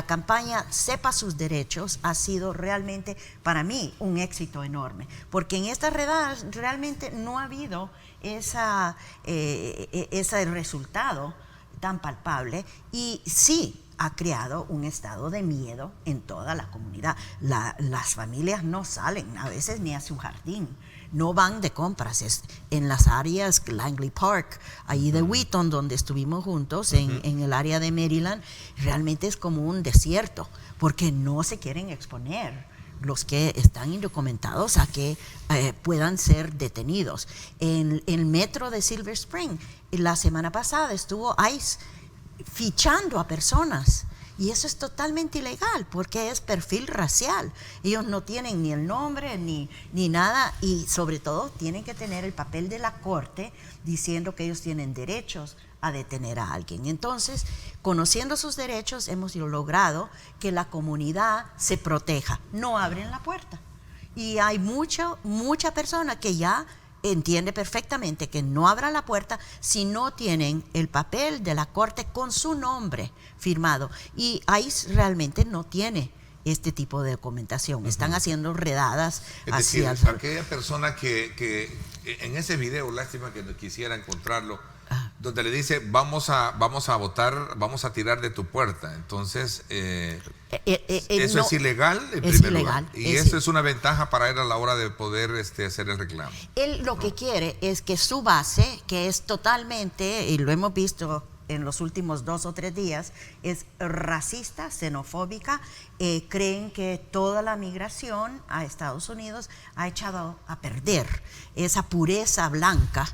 campaña Sepa sus Derechos ha sido realmente para mí un éxito enorme, porque en estas redadas realmente no ha habido ese resultado tan palpable, y sí ha creado un estado de miedo en toda la comunidad. Las familias no salen a veces ni a su jardín, no van de compras. En las áreas Langley Park, ahí de Wheaton, donde estuvimos juntos, en el área de Maryland, realmente es como un desierto, porque no se quieren exponer los que están indocumentados a que puedan ser detenidos. En el metro de Silver Spring, la semana pasada estuvo ICE fichando a personas, y eso es totalmente ilegal porque es perfil racial. Ellos no tienen ni el nombre ni nada, y sobre todo tienen que tener el papel de la corte diciendo que ellos tienen derechos a detener a alguien. Entonces, conociendo sus derechos, hemos logrado que la comunidad se proteja. No abren la puerta, y hay mucha persona que ya entiende perfectamente que no abra la puerta si no tienen el papel de la corte con su nombre firmado. Y ICE realmente no tiene este tipo de documentación. Están haciendo redadas hacia decir, aquella persona que en ese video, lástima que no quisiera encontrarlo, donde le dice, vamos a votar, vamos a tirar de tu puerta. Entonces, eso no, es ilegal en es primer ilegal, lugar. Y eso es una ventaja para él a la hora de poder hacer el reclamo. Él lo que quiere es que su base, que es totalmente, y lo hemos visto en los últimos 2 o 3 días, es racista, xenofóbica, creen que toda la migración a Estados Unidos ha echado a perder esa pureza blanca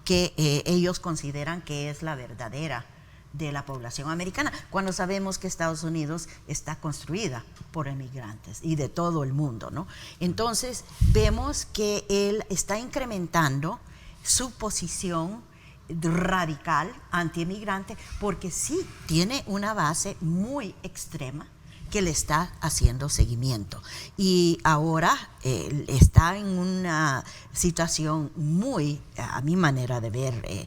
que ellos consideran que es la verdadera de la población americana, cuando sabemos que Estados Unidos está construida por emigrantes y de todo el mundo, ¿no? Entonces vemos que él está incrementando su posición radical anti-emigrante, porque sí tiene una base muy extrema que le está haciendo seguimiento. Y ahora está en una situación muy, a mi manera de ver,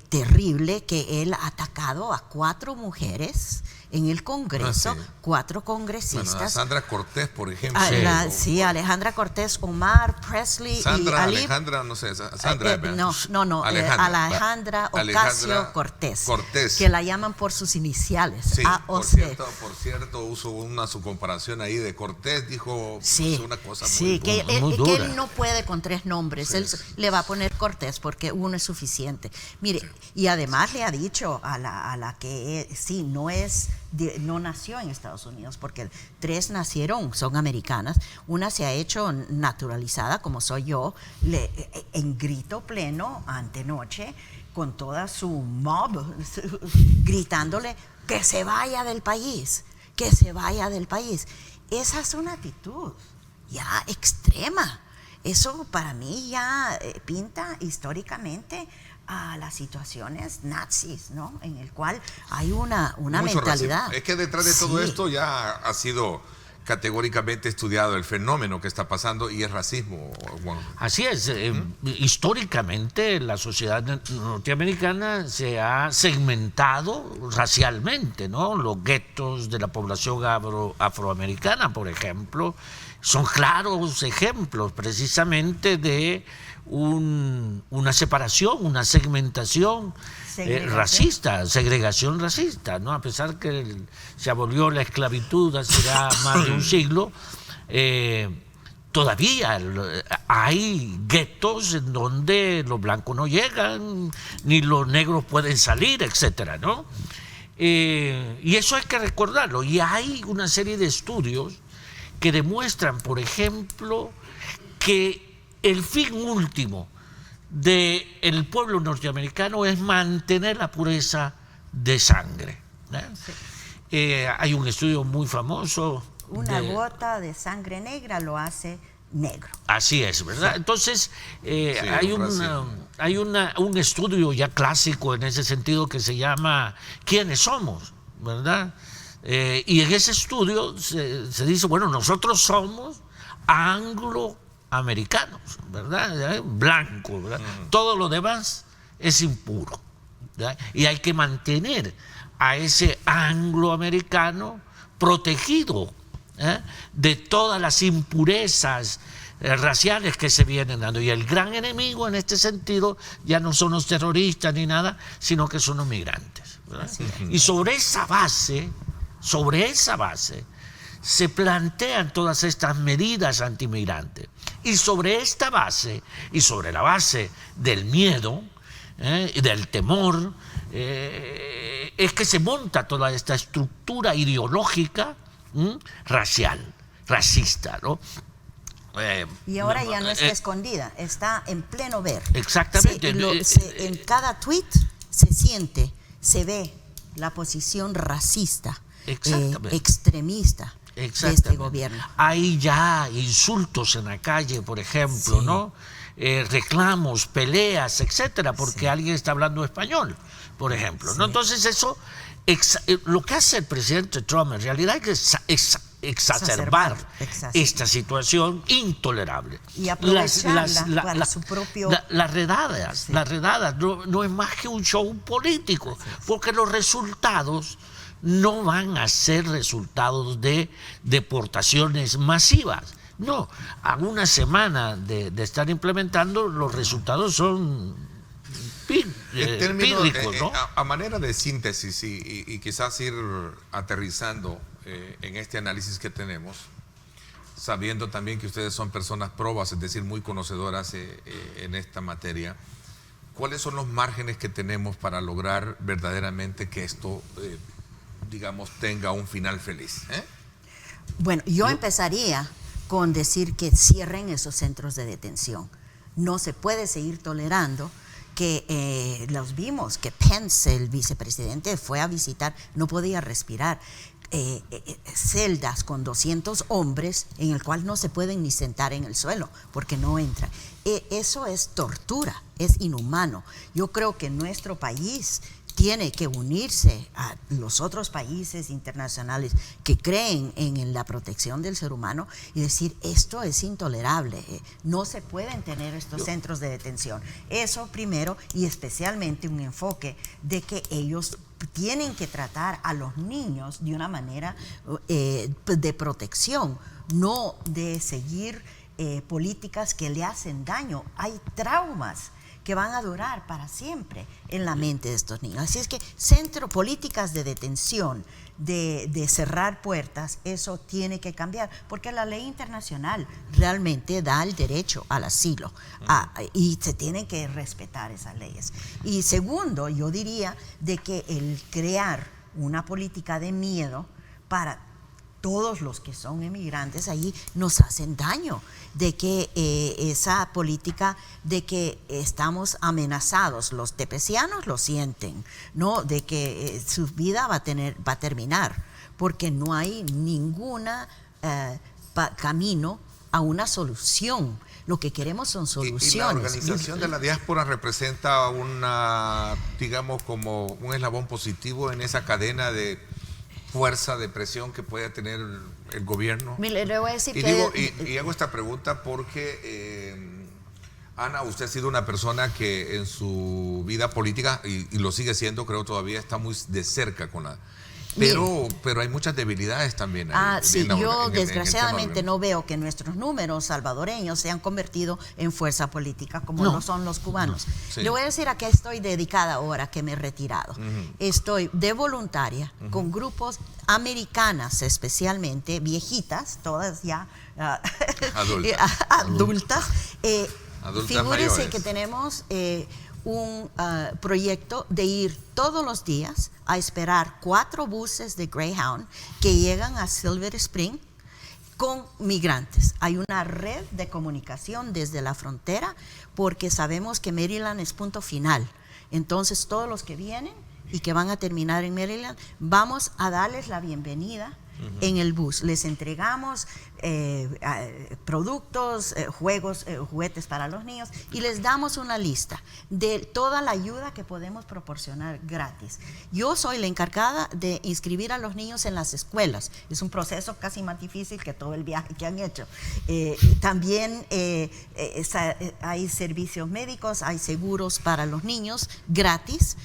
terrible, que él ha atacado a 4 mujeres en el Congreso, 4 congresistas. Bueno, a Sandra Cortés, por ejemplo. Sí, Alejandra Cortés, Omar, Presley Sandra, y Ali. Alejandra, no sé, Sandra. No, Alejandra Ocasio Cortés, que la llaman por sus iniciales, sí, AOC. Por cierto, usó su comparación ahí de Cortés, dijo una cosa muy dura. Que él no puede con 3 nombres, él le va a poner Cortés porque uno es suficiente. Mire, y además le ha dicho a la que sí, no nació en Estados Unidos, porque 3 nacieron, son americanas, una se ha hecho naturalizada como soy yo, en grito pleno antenoche, con toda su mob, gritándole que se vaya del país, que se vaya del país. Esa es una actitud ya extrema. Eso para mí ya pinta históricamente a las situaciones nazis, ¿no? En el cual hay una mentalidad. Racismo. Es que detrás de todo esto ya ha sido categóricamente estudiado el fenómeno que está pasando y es racismo, Juan. Así es. Históricamente la sociedad norteamericana se ha segmentado racialmente, ¿no? Los guetos de la población afroamericana, por ejemplo, son claros ejemplos precisamente de una separación, una segmentación racista, segregación racista, ¿no? A pesar que se abolió la esclavitud hace ya más de un siglo, todavía hay guetos en donde los blancos no llegan, ni los negros pueden salir, etcétera, ¿no? Y eso hay que recordarlo. Y hay una serie de estudios que demuestran, por ejemplo, que el fin último del pueblo norteamericano es mantener la pureza de sangre. Sí. Hay un estudio muy famoso. Una gota de sangre negra lo hace negro. Así es, ¿verdad? Entonces, hay un estudio ya clásico en ese sentido que se llama ¿Quiénes somos?, ¿verdad? Y en ese estudio se dice, bueno, nosotros somos angloamericanos, ¿verdad? Blancos, ¿verdad? Todo lo demás es impuro, ¿verdad? Y hay que mantener a ese angloamericano protegido de todas las impurezas raciales que se vienen dando. Y el gran enemigo en este sentido ya no son los terroristas ni nada, sino que son los migrantes, ¿verdad? Y sobre esa base se plantean todas estas medidas antimigrantes. Y sobre esta base, y sobre la base del miedo, y del temor, es que se monta toda esta estructura ideológica racial, racista, ¿no? Y ahora ya no está escondida, está en pleno ver. Exactamente. En cada tweet se ve la posición racista, extremista de este gobierno. Hay ya insultos en la calle, por ejemplo, ¿no? Reclamos, peleas, etcétera, porque alguien está hablando español, por ejemplo, ¿no? Entonces eso, lo que hace el presidente Trump en realidad es exacerbar esta situación intolerable. Y aprovecharla para su propio... Las redadas no es más que un show político, porque los resultados no van a ser resultados de deportaciones masivas. No, a una semana de estar implementando, los resultados son pírricos, ¿no? A manera de síntesis y quizás ir aterrizando en este análisis que tenemos, sabiendo también que ustedes son personas probas, es decir, muy conocedoras en esta materia, ¿cuáles son los márgenes que tenemos para lograr verdaderamente que esto, digamos, tenga un final feliz? Bueno, yo empezaría con decir que cierren esos centros de detención. No se puede seguir tolerando que los vimos, que Pence, el vicepresidente, fue a visitar, no podía respirar. Celdas con 200 hombres en el cual no se pueden ni sentar en el suelo porque no entran. Eso es tortura, es inhumano. Yo creo que nuestro país tiene que unirse a los otros países internacionales que creen en la protección del ser humano y decir, esto es intolerable, no se pueden tener estos centros de detención. Eso primero, y especialmente un enfoque de que ellos tienen que tratar a los niños de una manera de protección, no de seguir políticas que le hacen daño. Hay traumas que van a durar para siempre en la mente de estos niños. Así es que políticas de detención, de cerrar puertas, eso tiene que cambiar, porque la ley internacional realmente da el derecho al asilo y se tienen que respetar esas leyes. Y segundo, yo diría de que el crear una política de miedo para todos los que son emigrantes ahí nos hacen daño, de que esa política de que estamos amenazados, los tepecianos lo sienten, ¿no? De que su vida va a terminar, porque no hay ninguna camino a una solución. Lo que queremos son soluciones. Y la organización de la diáspora representa digamos, como un eslabón positivo en esa cadena de fuerza de presión que puede tener el gobierno. Le voy a decir y hago esta pregunta porque, Ana, usted ha sido una persona que en su vida política, y lo sigue siendo, creo todavía, está muy de cerca con la... Pero hay muchas debilidades también. Sí, yo desgraciadamente no veo que nuestros números salvadoreños se han convertido en fuerza política como lo son los cubanos. Sí. Le voy a decir a qué estoy dedicada ahora que me he retirado. Estoy de voluntaria con grupos americanas, especialmente viejitas, todas ya adultas. Figúrense mayores. Que tenemos un proyecto de ir todos los días a esperar 4 buses de Greyhound que llegan a Silver Spring con migrantes. Hay una red de comunicación desde la frontera porque sabemos que Maryland es punto final. Entonces todos los que vienen y que van a terminar en Maryland, vamos a darles la bienvenida en el bus. Les entregamos productos, juguetes para los niños y les damos una lista de toda la ayuda que podemos proporcionar gratis. Yo soy la encargada de inscribir a los niños en las escuelas. Es un proceso casi más difícil que todo el viaje que han hecho. También hay servicios médicos, hay seguros para los niños gratis,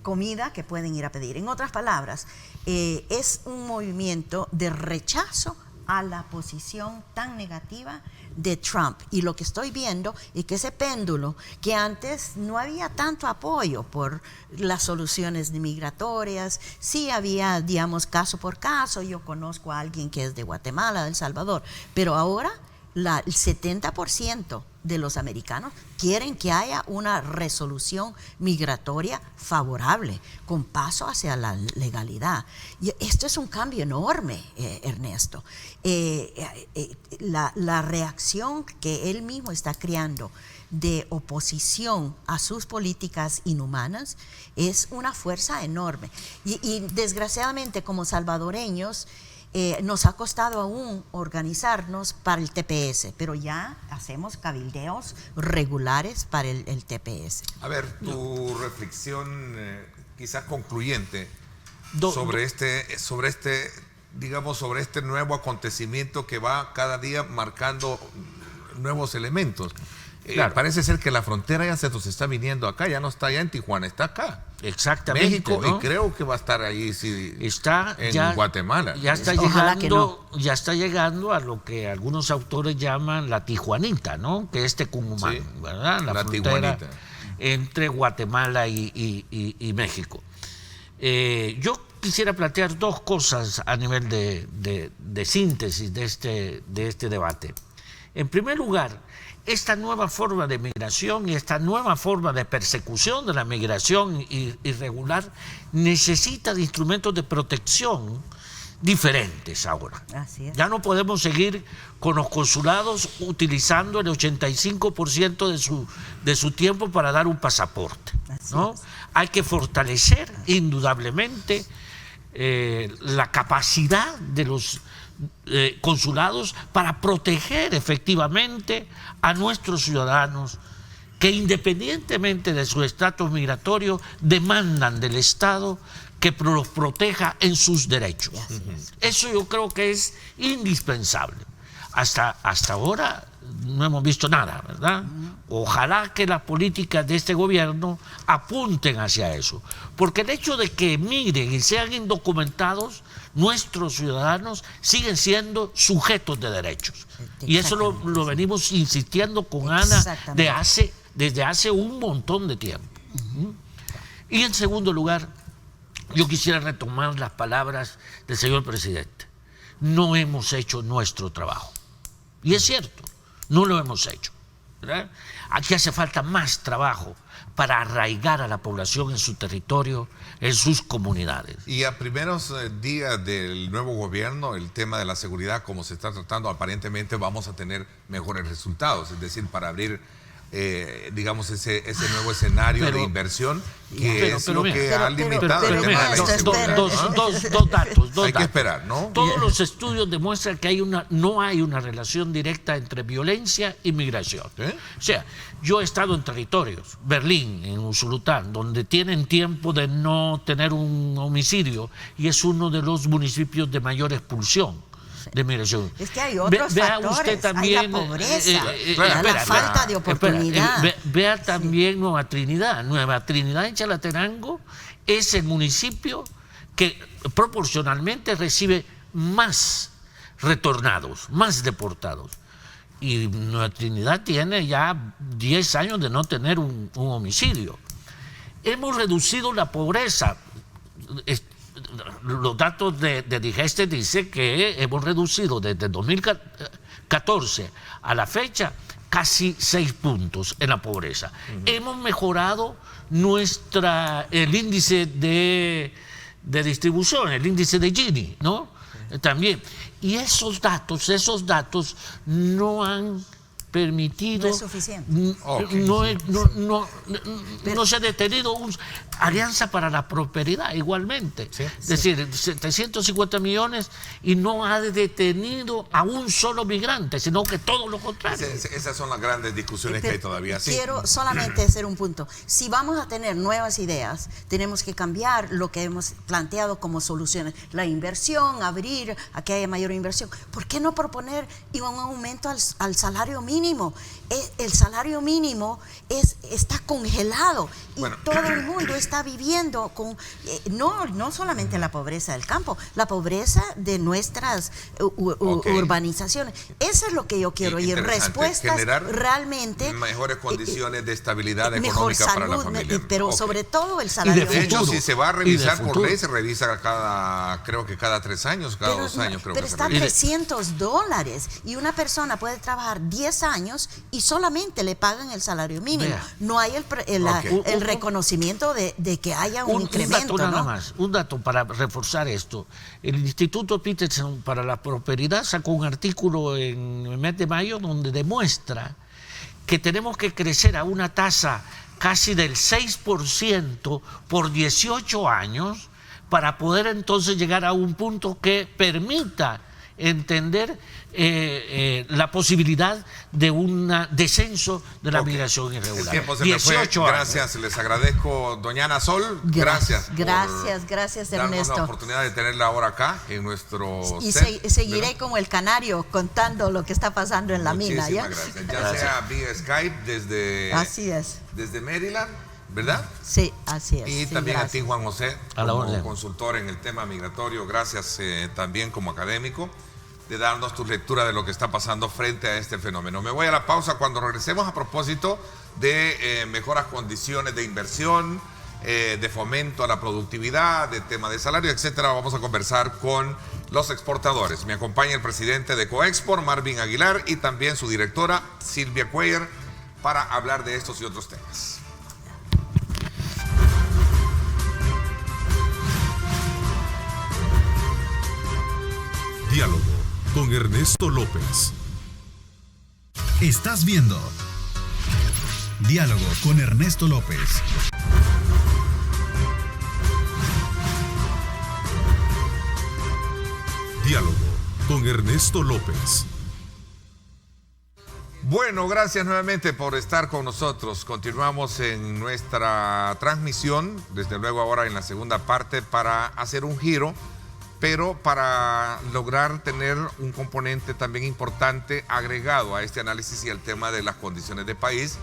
comida que pueden ir a pedir. En otras palabras, es un movimiento de rechazo a la posición tan negativa de Trump. Y lo que estoy viendo es que ese péndulo, que antes no había tanto apoyo por las soluciones migratorias, sí había, digamos, caso por caso. Yo conozco a alguien que es de Guatemala, de El Salvador, pero ahora el 70% de los americanos quieren que haya una resolución migratoria favorable, con paso hacia la legalidad. Y esto es un cambio enorme, Ernesto. La reacción que él mismo está creando de oposición a sus políticas inhumanas es una fuerza enorme. Y desgraciadamente, como salvadoreños, nos ha costado aún organizarnos para el TPS, pero ya hacemos cabildeos regulares para el TPS. A ver, tu reflexión quizás concluyente sobre este nuevo acontecimiento que va cada día marcando nuevos elementos. Claro. Parece ser que la frontera ya se nos está viniendo acá, ya no está allá en Tijuana, está acá. Exactamente. México, ¿no? Y creo que va a estar ahí en Guatemala. Ya está llegando a lo que algunos autores llaman la Tijuanita, ¿no? Que es Tecumumán, sí, ¿verdad? La frontera Tijuanita entre Guatemala y México. Yo quisiera plantear 2 cosas a nivel de síntesis de este debate. En primer lugar, esta nueva forma de migración y esta nueva forma de persecución de la migración irregular necesita de instrumentos de protección diferentes ahora. Así es. Ya no podemos seguir con los consulados utilizando el 85% de su tiempo para dar un pasaporte, ¿no? Hay que fortalecer indudablemente la capacidad de los consulados para proteger efectivamente a nuestros ciudadanos que independientemente de su estatus migratorio demandan del Estado que los proteja en sus derechos. Eso yo creo que es indispensable. Hasta ahora no hemos visto nada, ¿verdad? Ojalá que las políticas de este gobierno apunten hacia eso. Porque el hecho de que emigren y sean indocumentados, nuestros ciudadanos siguen siendo sujetos de derechos. Y eso lo venimos insistiendo con Ana desde hace un montón de tiempo. Y en segundo lugar, yo quisiera retomar las palabras del señor presidente. No hemos hecho nuestro trabajo. Y es cierto, no lo hemos hecho, ¿verdad? Aquí hace falta más trabajo para arraigar a la población en su territorio, en sus comunidades. Y a primeros días del nuevo gobierno, el tema de la seguridad, como se está tratando, aparentemente vamos a tener mejores resultados. Es decir, para abrir, digamos, ese nuevo escenario de inversión, que es lo que ha limitado el tema de la inseguridad. Dos datos. Hay que esperar, ¿no? Todos los estudios demuestran que no hay una relación directa entre violencia y migración. O sea, yo he estado en territorios, Berlín, en Usulután, donde tienen tiempo de no tener un homicidio y es uno de los municipios de mayor expulsión de migración. Es que hay otros factores, usted también, hay la pobreza, la falta de oportunidad. Vea también Nueva Trinidad. Nueva Trinidad en Chalatenango es el municipio que proporcionalmente recibe más retornados, más deportados. Y Nueva Trinidad tiene ya 10 años de no tener un homicidio. Hemos reducido la pobreza. Los datos de Digeste dicen que hemos reducido desde 2014 a la fecha casi 6 puntos en la pobreza. Hemos mejorado el índice de distribución, el índice de Gini, ¿no? También. Y esos datos no han permitido. No es suficiente. No se ha detenido Alianza para la Prosperidad igualmente. Sí. Es decir, 750 millones y no ha detenido a un solo migrante, sino que todo lo contrario. Esas son las grandes discusiones que hay todavía. Sí. Quiero solamente hacer un punto. Si vamos a tener nuevas ideas, tenemos que cambiar lo que hemos planteado como soluciones. La inversión, abrir a que haya mayor inversión. ¿Por qué no proponer un aumento al salario mínimo? El salario mínimo está congelado y todo el mundo está viviendo con no solamente la pobreza del campo, la pobreza de nuestras urbanizaciones. Eso es lo que yo quiero oír, respuestas realmente, mejores condiciones de estabilidad económica para la familia. Pero sobre todo el salario mínimo. De hecho, si se va a revisar por ley, se revisa creo que cada 3 años, cada 2 años creo que se revisa. Pero está $300 y una persona puede trabajar 10 años y solamente le pagan el salario mínimo. No hay el reconocimiento de que haya un incremento. Un dato para reforzar esto. El Instituto Peterson para la Prosperidad sacó un artículo en el mes de mayo donde demuestra que tenemos que crecer a una tasa casi del 6% por 18 años para poder entonces llegar a un punto que permita entender la posibilidad de un descenso de la migración irregular. El tiempo se me fue. Gracias, les agradezco, doña Ana Sol. Gracias Gracias, darnos Ernesto. la oportunidad de tenerla ahora acá en nuestro y set, seguiré ¿verdad? como el canario contando lo que está pasando en la mina. Gracias. Ya sea vía Skype desde Maryland, ¿verdad? Sí, así es. Y también a ti, Juan José, como consultor en el tema migratorio. Gracias también como académico de darnos tu lectura de lo que está pasando frente a este fenómeno. Me voy a la pausa. Cuando regresemos, a propósito de mejoras condiciones de inversión, de fomento a la productividad, de tema de salario, etcétera, vamos a conversar con los exportadores. Me acompaña el presidente de Coexport, Marvin Aguilar, y también su directora, Silvia Cuellar, para hablar de estos y otros temas. Diálogo con Ernesto López. Estás viendo Diálogo con Ernesto López. Diálogo con Ernesto López. Bueno, gracias nuevamente por estar con nosotros. Continuamos en nuestra transmisión, desde luego ahora en la segunda parte, para hacer un giro, pero para lograr tener un componente también importante agregado a este análisis y al tema de las condiciones de país,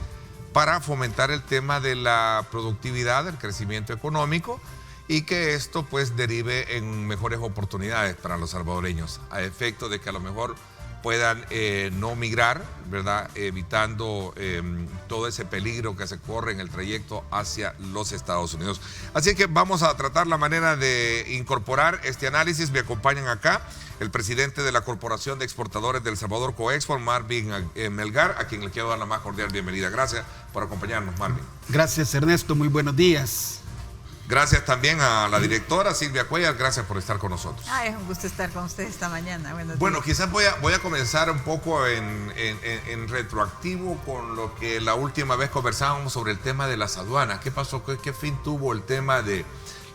para fomentar el tema de la productividad, el crecimiento económico, y que esto pues derive en mejores oportunidades para los salvadoreños, a efecto de que a lo mejor puedan no migrar, ¿verdad? Evitando todo ese peligro que se corre en el trayecto hacia los Estados Unidos. Así que vamos a tratar la manera de incorporar este análisis. Me acompañan acá el presidente de la Corporación de Exportadores del Salvador, Coexport, Marvin Melgar, a quien le quiero dar la más cordial bienvenida. Gracias por acompañarnos, Marvin. Gracias, Ernesto. Muy buenos días. Gracias también a la directora Silvia Cuellar, gracias por estar con nosotros. Es un gusto estar con ustedes esta mañana. Bueno, quizás voy a comenzar un poco en retroactivo con lo que la última vez conversábamos sobre el tema de las aduanas. ¿Qué pasó? ¿Qué fin tuvo el tema de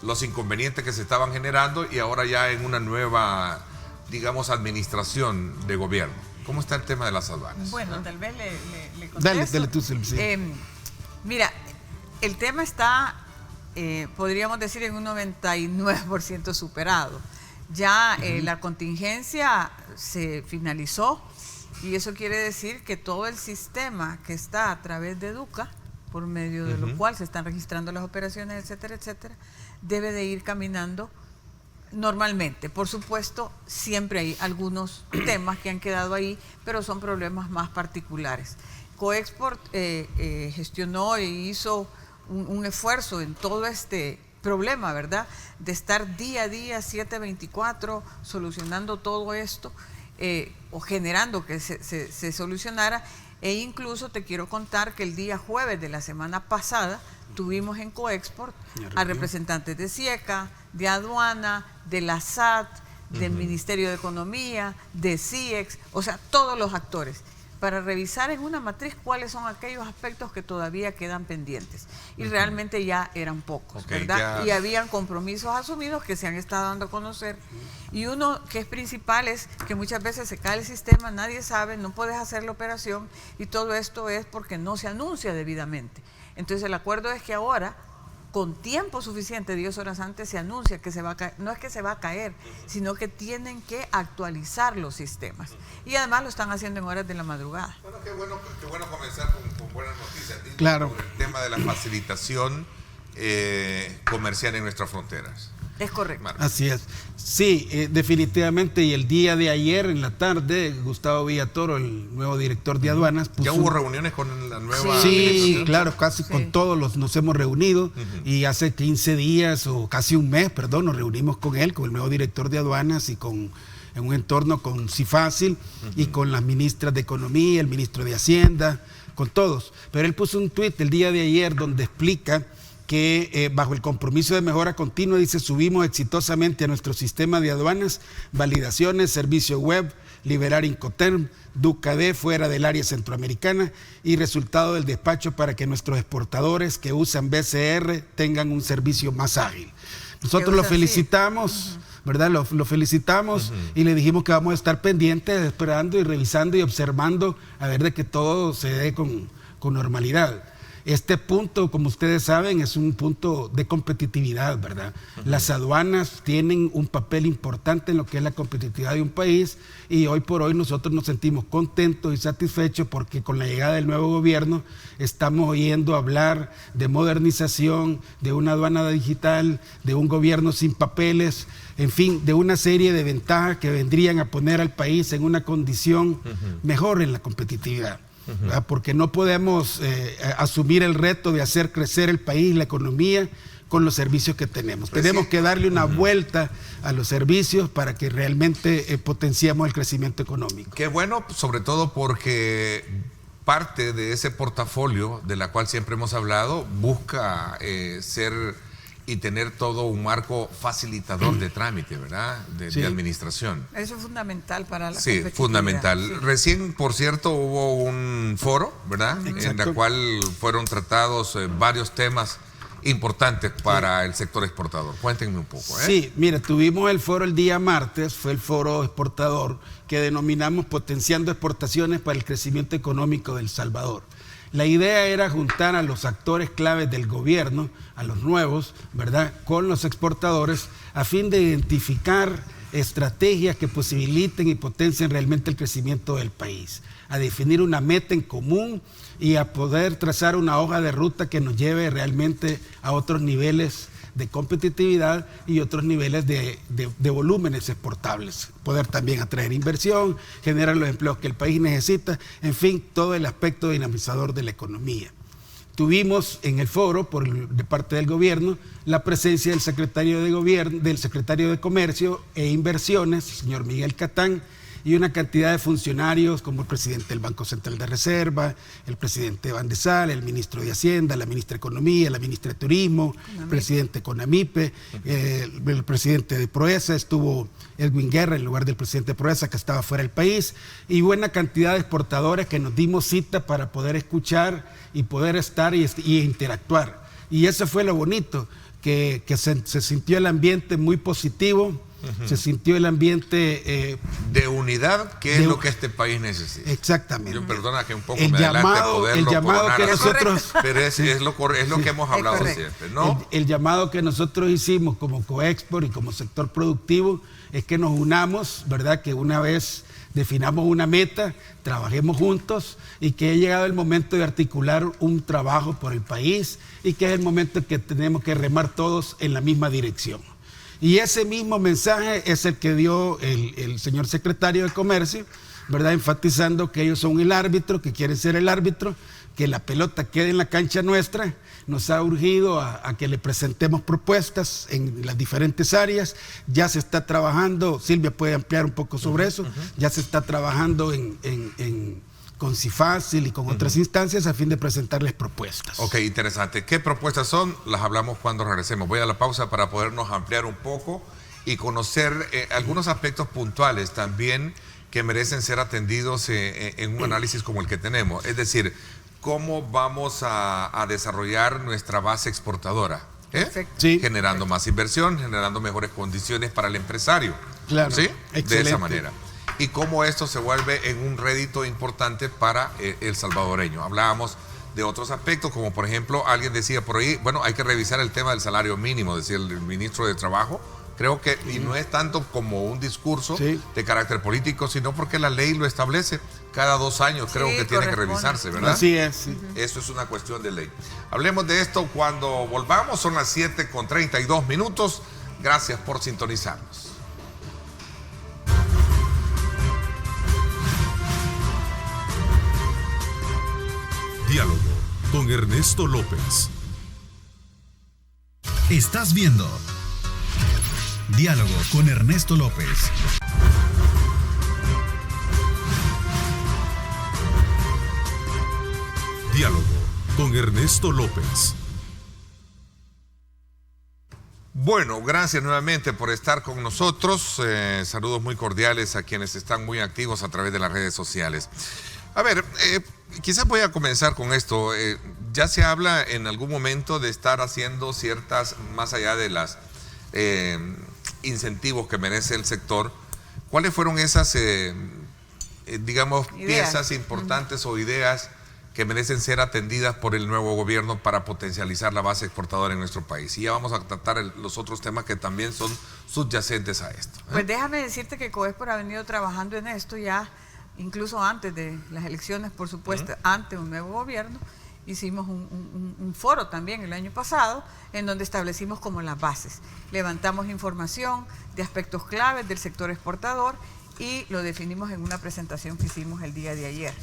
los inconvenientes que se estaban generando y ahora ya en una nueva, digamos, administración de gobierno? ¿Cómo está el tema de las aduanas? Bueno, tal vez le contesto. Dale tú, Silvia. Mira, el tema está... podríamos decir en un 99% superado. Ya la contingencia se finalizó y eso quiere decir que todo el sistema que está a través de Educa, por medio de lo cual se están registrando las operaciones, etcétera, etcétera, debe de ir caminando normalmente. Por supuesto, siempre hay algunos temas que han quedado ahí, pero son problemas más particulares. Coexport gestionó e hizo un esfuerzo en todo este problema, ¿verdad? De estar día a día, 7/24, solucionando todo esto o generando que se solucionara. E incluso te quiero contar que el día jueves de la semana pasada tuvimos en Coexport a representantes de SIECA, de Aduana, de la SAT, del Ministerio de Economía, de CIEX, o sea, todos los actores, para revisar en una matriz cuáles son aquellos aspectos que todavía quedan pendientes. Y realmente ya eran pocos, ¿verdad? Ya. Y habían compromisos asumidos que se han estado dando a conocer. Y uno que es principal es que muchas veces se cae el sistema, nadie sabe, no puedes hacer la operación y todo esto es porque no se anuncia debidamente. Entonces el acuerdo es que ahora, con tiempo suficiente, 10 horas antes, se anuncia que se va a caer. No es que se va a caer, sino que tienen que actualizar los sistemas. Y además lo están haciendo en horas de la madrugada. Bueno, qué bueno comenzar con buenas noticias. Claro. Sobre el tema de la facilitación comercial en nuestras fronteras. Es correcto. Marcos. Así es. Sí, definitivamente. Y el día de ayer, en la tarde, Gustavo Villatoro, el nuevo director de aduanas, puso... ¿Ya hubo reuniones con la nueva Sí, administración? claro, casi con todos nos hemos reunido. Y hace 15 días, o casi un mes, perdón, nos reunimos con él, con el nuevo director de aduanas y en un entorno con CIFACIL y con las ministras de Economía, el ministro de Hacienda, con todos. Pero él puso un tuit el día de ayer donde explica que bajo el compromiso de mejora continua, dice, subimos exitosamente a nuestro sistema de aduanas, validaciones, servicio web, liberar Incoterm, DUCAD fuera del área centroamericana y resultado del despacho para que nuestros exportadores que usan BCR tengan un servicio más ágil. Nosotros lo felicitamos, ¿verdad? Lo felicitamos y le dijimos que vamos a estar pendientes, esperando y revisando y observando a ver de que todo se dé con normalidad. Este punto, como ustedes saben, es un punto de competitividad, ¿verdad? Las aduanas tienen un papel importante en lo que es la competitividad de un país y hoy por hoy nosotros nos sentimos contentos y satisfechos porque con la llegada del nuevo gobierno estamos oyendo hablar de modernización, de una aduana digital, de un gobierno sin papeles, en fin, de una serie de ventajas que vendrían a poner al país en una condición mejor en la competitividad. Porque no podemos asumir el reto de hacer crecer el país, la economía, con los servicios que tenemos. Pues tenemos sí. que darle una vuelta a los servicios para que realmente potenciemos el crecimiento económico. Qué bueno, sobre todo porque parte de ese portafolio de la cual siempre hemos hablado busca ser y tener todo un marco facilitador de trámite, ¿verdad? De administración. Eso es fundamental para la Sí, competitividad. fundamental. Sí. Recién, por cierto, hubo un foro, ¿verdad? En la cual fueron tratados varios temas importantes para el sector exportador. Cuéntenme un poco. Sí, mira, tuvimos el foro el día martes, fue el foro exportador que denominamos Potenciando Exportaciones para el Crecimiento Económico de El Salvador. La idea era juntar a los actores claves del gobierno, a los nuevos, ¿verdad?, con los exportadores, a fin de identificar estrategias que posibiliten y potencien realmente el crecimiento del país, a definir una meta en común y a poder trazar una hoja de ruta que nos lleve realmente a otros niveles de competitividad y otros niveles de volúmenes exportables, poder también atraer inversión, generar los empleos que el país necesita, en fin, todo el aspecto dinamizador de la economía. Tuvimos en el foro, de parte del gobierno, la presencia del secretario de Comercio e Inversiones, señor Miguel Catán, y una cantidad de funcionarios como el presidente del Banco Central de Reserva, el presidente Van de Sal, el ministro de Hacienda, la ministra de Economía, la ministra de Turismo, el presidente de Conamipe, el presidente de Proesa, estuvo Edwin Guerra en lugar del presidente de Proesa que estaba fuera del país, y buena cantidad de exportadores que nos dimos cita para poder escuchar y poder estar y interactuar. Y eso fue lo bonito, que se sintió el ambiente muy positivo. Se sintió el ambiente de unidad, que es lo que este país necesita. Exactamente. Yo perdona que un poco me adelante poderlo el llamado que nosotros, pero es lo que hemos hablado siempre, ¿no? El llamado que nosotros hicimos como Coexport y como sector productivo es que nos unamos, ¿verdad? Que una vez definamos una meta, trabajemos juntos y que ha llegado el momento de articular un trabajo por el país y que es el momento en que tenemos que remar todos en la misma dirección. Y ese mismo mensaje es el que dio el señor secretario de Comercio, ¿verdad?, enfatizando que ellos son el árbitro, que quieren ser el árbitro, que la pelota quede en la cancha nuestra. Nos ha urgido a que le presentemos propuestas en las diferentes áreas. Ya se está trabajando, Silvia puede ampliar un poco sobre eso, ya se está trabajando con Cifácil y con otras instancias a fin de presentarles propuestas. Ok, interesante. ¿Qué propuestas son? Las hablamos cuando regresemos. Voy a la pausa para podernos ampliar un poco y conocer algunos aspectos puntuales también que merecen ser atendidos en un análisis como el que tenemos. Es decir, cómo vamos a desarrollar nuestra base exportadora. Sí. Generando más inversión, generando mejores condiciones para el empresario. Claro. ¿Sí? Excelente. De esa manera. Y cómo esto se vuelve en un rédito importante para el salvadoreño. Hablábamos de otros aspectos, como por ejemplo, alguien decía por ahí, bueno, hay que revisar el tema del salario mínimo, decía el ministro de Trabajo. Creo que, y no es tanto como un discurso de carácter político, sino porque la ley lo establece. Cada 2 años creo que tiene que revisarse, ¿verdad? Así es. Sí. Eso es una cuestión de ley. Hablemos de esto cuando volvamos, son las 7:32. Gracias por sintonizarnos. Diálogo con Ernesto López. Estás viendo Diálogo con Ernesto López. Diálogo con Ernesto López. Bueno, gracias nuevamente por estar con nosotros. Saludos muy cordiales a quienes están muy activos a través de las redes sociales. A ver, quizás voy a comenzar con esto. Ya se habla en algún momento de estar haciendo ciertas, más allá de las incentivos que merece el sector. ¿Cuáles fueron esas, digamos, piezas importantes o ideas que merecen ser atendidas por el nuevo gobierno para potencializar la base exportadora en nuestro país? Y ya vamos a tratar los otros temas que también son subyacentes a esto. Pues déjame decirte que Coexport ha venido trabajando en esto ya, incluso antes de las elecciones, por supuesto, ante un nuevo gobierno. Hicimos un foro también el año pasado en donde establecimos como las bases. Levantamos información de aspectos claves del sector exportador y lo definimos en una presentación que hicimos el día de ayer.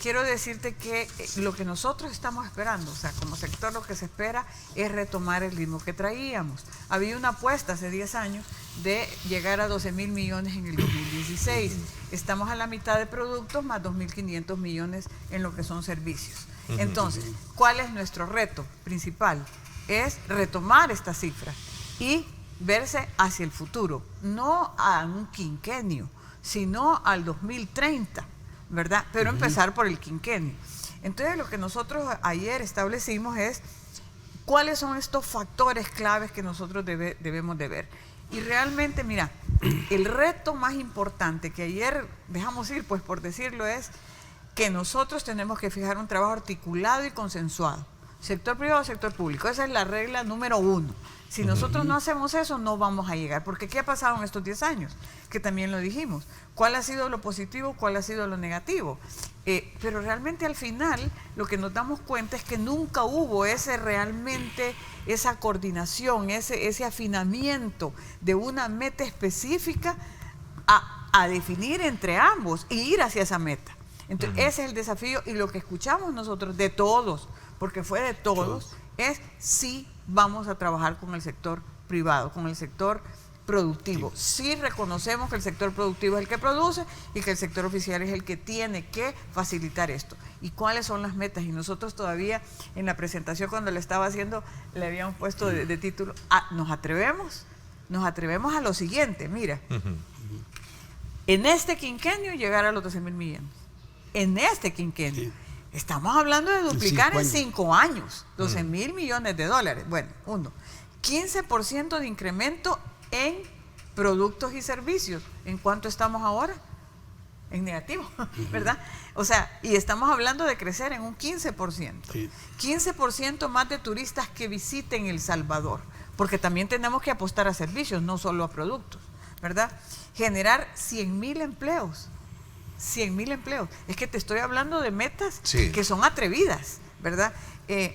Quiero decirte que lo que nosotros estamos esperando, o sea, como sector lo que se espera es retomar el ritmo que traíamos. Había una apuesta hace 10 años de llegar a 12.000 millones en el 2016. Estamos a la mitad de productos más 2.500 millones en lo que son servicios. Entonces, ¿cuál es nuestro reto principal? es retomar esta cifra y verse hacia el futuro, no a un quinquenio, sino al 2030, ¿verdad? Pero empezar por el quinquenio. Entonces, lo que nosotros ayer establecimos es cuáles son estos factores claves que nosotros debemos de ver. Y realmente, mira, el reto más importante que ayer dejamos ir, pues por decirlo, es que nosotros tenemos que fijar un trabajo articulado y consensuado. Sector privado, sector público. Esa es la regla número 1. Si nosotros no hacemos eso, no vamos a llegar. Porque ¿qué ha pasado en estos 10 años? Que también lo dijimos. ¿Cuál ha sido lo positivo? ¿Cuál ha sido lo negativo? Pero realmente al final lo que nos damos cuenta es que nunca hubo esa coordinación, ese afinamiento de una meta específica a definir entre ambos y ir hacia esa meta. Entonces, ese es el desafío, y lo que escuchamos nosotros de todos, porque fue de todos, es sí vamos a trabajar con el sector privado, con el sector productivo. Sí reconocemos que el sector productivo es el que produce y que el sector oficial es el que tiene que facilitar esto. ¿Y cuáles son las metas? Y nosotros todavía en la presentación, cuando le estaba haciendo, le habíamos puesto de título, nos atrevemos a lo siguiente, mira, en este quinquenio llegar a los 12,000 millones. En este quinquenio. Sí. Estamos hablando de duplicar en 5 años, 12,000 millones de dólares. Bueno, 15% de incremento en productos y servicios. ¿En cuánto estamos ahora? En negativo, ¿verdad? O sea, y estamos hablando de crecer en un 15%. Sí. 15% más de turistas que visiten El Salvador, porque también tenemos que apostar a servicios, no solo a productos, ¿verdad? Generar 100,000 empleos. 100,000 empleos. Es que te estoy hablando de metas que son atrevidas, ¿verdad?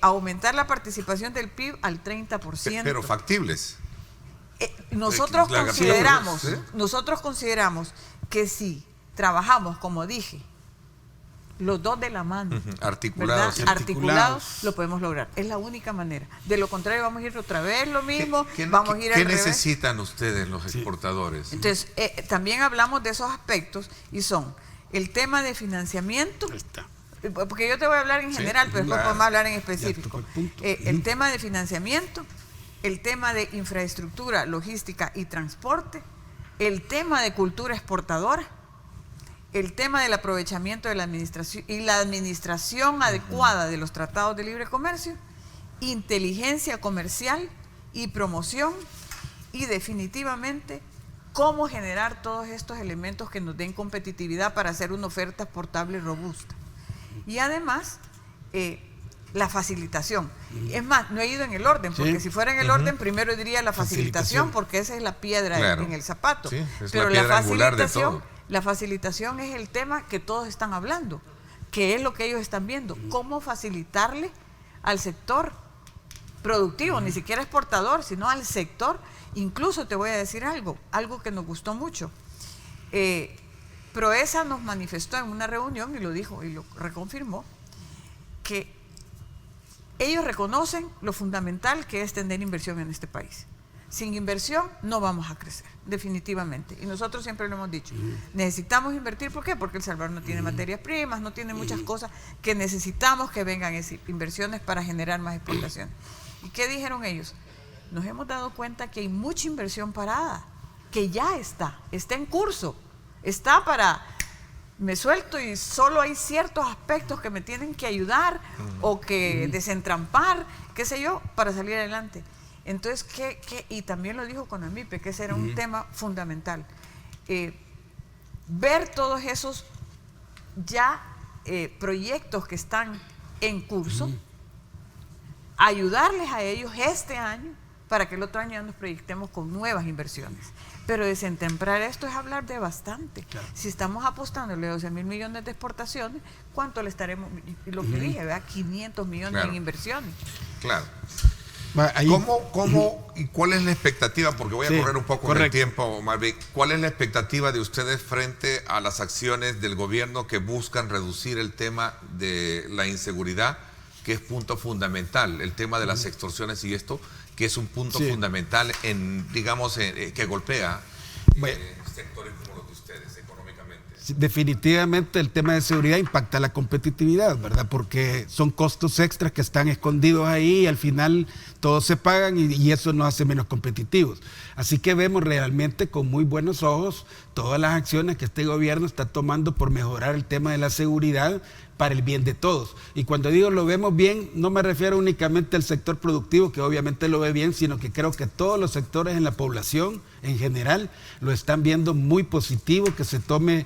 Aumentar la participación del PIB al 30%. Pero factibles. Nosotros consideramos que si trabajamos, como dije, los dos de la mano, articulados, lo podemos lograr. Es la única manera. De lo contrario, vamos a ir otra vez lo mismo. ¿Qué necesitan ustedes los exportadores? Entonces, también hablamos de esos aspectos y son el tema de financiamiento, porque yo te voy a hablar en general, pero después podemos hablar en específico. El tema de financiamiento, el tema de infraestructura, logística y transporte, el tema de cultura exportadora, el tema del aprovechamiento de la administración y la administración adecuada de los tratados de libre comercio, inteligencia comercial y promoción, y definitivamente cómo generar todos estos elementos que nos den competitividad para hacer una oferta exportable robusta. Y además, la facilitación. Es más, no he ido en el orden, porque si fuera en el orden, primero diría la facilitación, porque esa es la piedra en el zapato. Sí, es pero la piedra angular de todo. La facilitación es el tema que todos están hablando, que es lo que ellos están viendo. Cómo facilitarle al sector productivo, ni siquiera exportador, sino al sector. Incluso te voy a decir algo que nos gustó mucho. Proesa nos manifestó en una reunión, y lo dijo y lo reconfirmó, que ellos reconocen lo fundamental que es tener inversión en este país. Sin inversión no vamos a crecer, definitivamente. Y nosotros siempre lo hemos dicho. Necesitamos invertir, ¿por qué? Porque El Salvador no tiene materias primas, no tiene muchas cosas que necesitamos que vengan inversiones para generar más exportaciones. ¿Y qué dijeron ellos? Nos hemos dado cuenta que hay mucha inversión parada, que ya está en curso, está para, me suelto y solo hay ciertos aspectos que me tienen que ayudar o que desentrampar, qué sé yo, para salir adelante. Entonces, y también lo dijo Conamipe, que ese era un tema fundamental. Ver todos esos proyectos que están en curso, ayudarles a ellos este año para que el otro año ya nos proyectemos con nuevas inversiones. Pero desentemprar esto es hablar de bastante. Claro. Si estamos apostándole 12,000 millones de exportaciones, ¿cuánto le estaremos? Lo que dije, ¿verdad? 500 millones en inversiones. Claro. ¿Cómo y cuál es la expectativa? Porque voy a correr un poco en el tiempo, Marvin. ¿Cuál es la expectativa de ustedes frente a las acciones del gobierno que buscan reducir el tema de la inseguridad, que es punto fundamental, el tema de las extorsiones y esto, que es un punto fundamental que golpea sectores como los de ustedes económicamente? definitivamente el tema de seguridad impacta la competitividad, ¿verdad? Porque son costos extras que están escondidos ahí y al final todos se pagan y eso nos hace menos competitivos. Así que vemos realmente con muy buenos ojos todas las acciones que este gobierno está tomando por mejorar el tema de la seguridad para el bien de todos. Y cuando digo lo vemos bien, no me refiero únicamente al sector productivo, que obviamente lo ve bien, sino que creo que todos los sectores en la población en general lo están viendo muy positivo, que se tome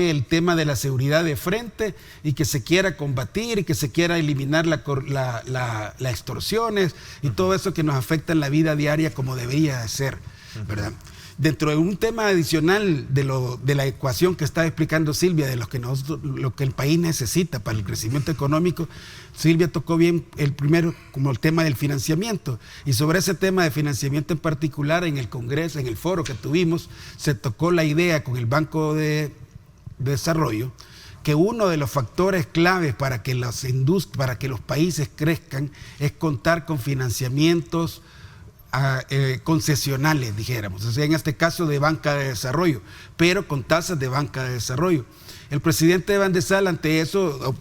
el tema de la seguridad de frente y que se quiera combatir y que se quiera eliminar las extorsiones y todo eso que nos afecta en la vida diaria como debería de ser, ¿verdad? Dentro de un tema adicional de la ecuación que estaba explicando Silvia, de lo que el país necesita para el crecimiento económico, Silvia tocó bien el primero, como el tema del financiamiento. Y sobre ese tema de financiamiento en particular, en el Congreso, en el foro que tuvimos, se tocó la idea con el Banco de Desarrollo, que uno de los factores claves para que los países crezcan es contar con financiamientos concesionales, dijéramos, o sea, en este caso de banca de desarrollo, pero con tasas de banca de desarrollo. El presidente Van de Sal ante eso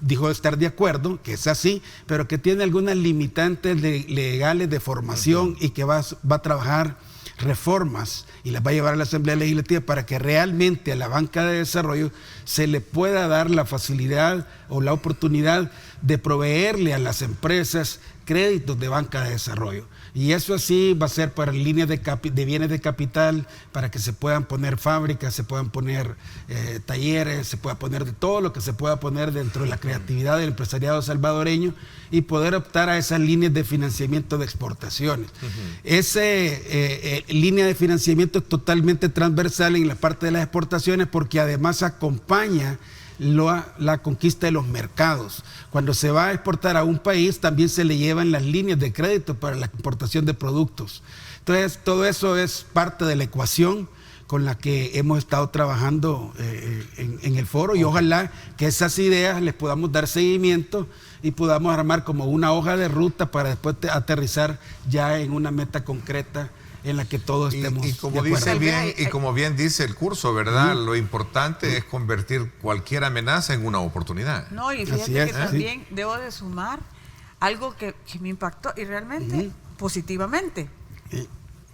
dijo estar de acuerdo, que es así, pero que tiene algunas limitantes legales de formación y que va a trabajar reformas y las va a llevar a la Asamblea Legislativa para que realmente a la banca de desarrollo se le pueda dar la facilidad o la oportunidad de proveerle a las empresas créditos de banca de desarrollo. Y eso así va a ser para líneas de bienes de capital, para que se puedan poner fábricas, se puedan poner talleres, se pueda poner de todo lo que se pueda poner dentro de la creatividad del empresariado salvadoreño y poder optar a esas líneas de financiamiento de exportaciones. Esa línea de financiamiento es totalmente transversal en la parte de las exportaciones porque además acompaña la conquista de los mercados. Cuando se va a exportar a un país, también se le llevan las líneas de crédito para la exportación de productos. Entonces, todo eso es parte de la ecuación con la que hemos estado trabajando en el foro y ojalá que esas ideas les podamos dar seguimiento y podamos armar como una hoja de ruta para después aterrizar ya en una meta concreta en la que todos estemos y como de acuerdo. dice bien, y como bien dice el curso, ¿verdad? Lo importante es convertir cualquier amenaza en una oportunidad. No, y fíjate que también debo de sumar algo que me impactó y realmente positivamente.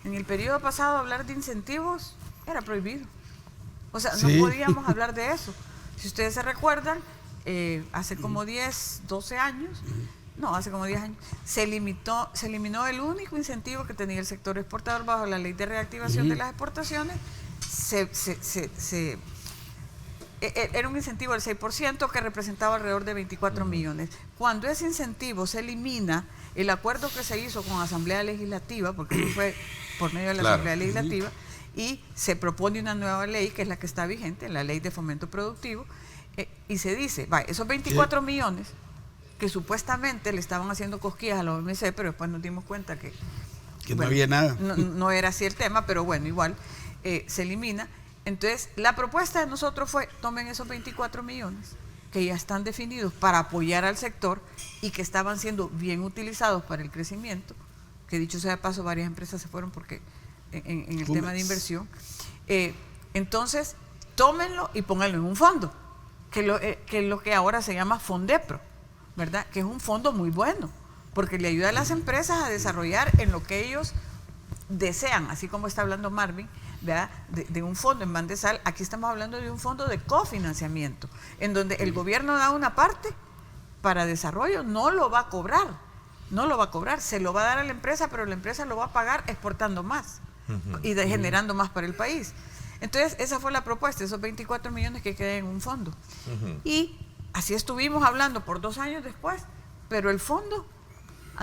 En el periodo pasado hablar de incentivos era prohibido. O sea, no podíamos hablar de eso. Si ustedes se recuerdan, hace como 10, 12 años, no, hace como 10 años, se eliminó el único incentivo que tenía el sector exportador bajo la ley de reactivación de las exportaciones. Era un incentivo del 6% que representaba alrededor de 24 millones. Cuando ese incentivo se elimina, el acuerdo que se hizo con la Asamblea Legislativa, porque fue por medio de la Asamblea Legislativa, y se propone una nueva ley, que es la que está vigente, la Ley de Fomento Productivo, y se dice, esos 24 millones que supuestamente le estaban haciendo cosquillas a la OMC, pero después nos dimos cuenta que no había nada. No era así el tema, pero bueno, igual se elimina. Entonces, la propuesta de nosotros fue, tomen esos 24 millones que ya están definidos para apoyar al sector y que estaban siendo bien utilizados para el crecimiento, que dicho sea de paso, varias empresas se fueron porque en el tema de inversión. Entonces, tómenlo y pónganlo en un fondo, que es lo que ahora se llama Fondepro, ¿verdad? Que es un fondo muy bueno, porque le ayuda a las empresas a desarrollar en lo que ellos desean, así como está hablando Marvin, ¿verdad? De un fondo en Van de Sal. Aquí estamos hablando de un fondo de cofinanciamiento, en donde el gobierno da una parte para desarrollo, no lo va a cobrar, se lo va a dar a la empresa, pero la empresa lo va a pagar exportando más y generando más para el país. Entonces, esa fue la propuesta, esos 24 millones que queden en un fondo. Y así estuvimos hablando por 2 años después, pero el fondo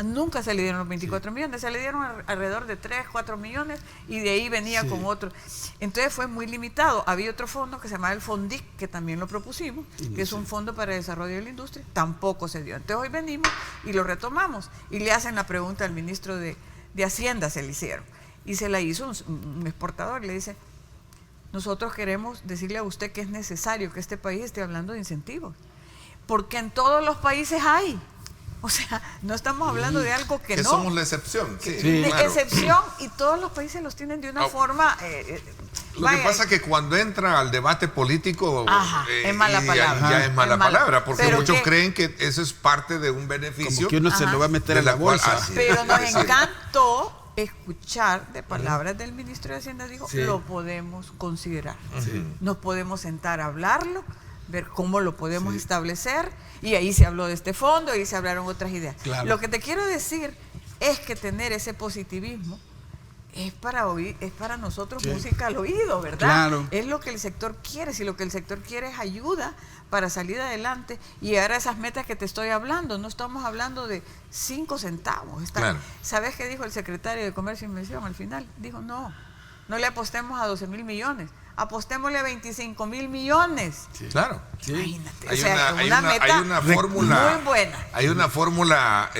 nunca se le dieron los 24 millones, se le dieron alrededor de 3, 4 millones y de ahí venía con otro. Entonces fue muy limitado. Había otro fondo que se llamaba el FONDIC, que también lo propusimos, que es un fondo para el desarrollo de la industria, tampoco se dio. Entonces hoy venimos y lo retomamos y le hacen la pregunta al ministro de Hacienda, se le hicieron. Y se la hizo un exportador, le dice, nosotros queremos decirle a usted que es necesario que este país esté hablando de incentivos, porque en todos los países hay. O sea, no estamos hablando de algo que no. Somos la excepción. Excepción, y todos los países los tienen de una forma Lo que pasa es que cuando entra al debate político, es mala palabra. Ya es mala palabra, porque pero muchos creen que eso es parte de un beneficio. Como que uno se lo va a meter en la bolsa. Pero nos encantó escuchar de palabras del ministro de Hacienda, dijo, lo podemos considerar. Nos podemos sentar a hablarlo, ver cómo lo podemos establecer, y ahí se habló de este fondo, ahí se hablaron otras ideas. Claro. Lo que te quiero decir es que tener ese positivismo es para oír, es para nosotros música al oído, ¿verdad? Claro. Es lo que el sector quiere. Si lo que el sector quiere es ayuda para salir adelante y llegar a esas metas que te estoy hablando, no estamos hablando de 5 centavos. Claro. ¿Sabes qué dijo el secretario de Comercio e Inversión al final? Dijo, no le apostemos a 12 mil millones, apostémosle a 25 mil millones. Sí. Claro. Sí. Imagínate. Hay una fórmula muy buena. Hay una fórmula,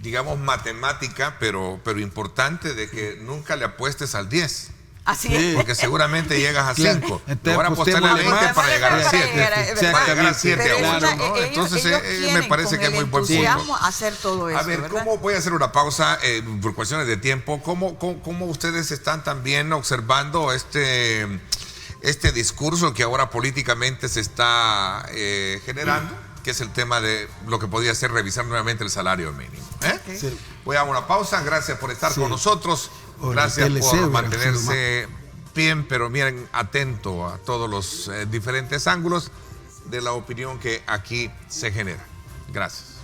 digamos, matemática, pero importante, de que nunca le apuestes al 10. Así es. Porque seguramente llegas a 5. Entonces, ahora apostarle a 20 para llegar a 7. Para llegar a 7 a 1, ¿no? Entonces, me parece que es muy buen punto. Hacer todo eso, a ver, ¿verdad? ¿cómo voy a hacer una pausa por cuestiones de tiempo? ¿Cómo ustedes están también observando este discurso que ahora políticamente se está generando? Que es el tema de lo que podría ser revisar nuevamente el salario mínimo. Sí. Voy a una pausa. Gracias por estar con nosotros. Gracias por mantenerse bien, pero miren, atento a todos los diferentes ángulos de la opinión que aquí se genera. Gracias.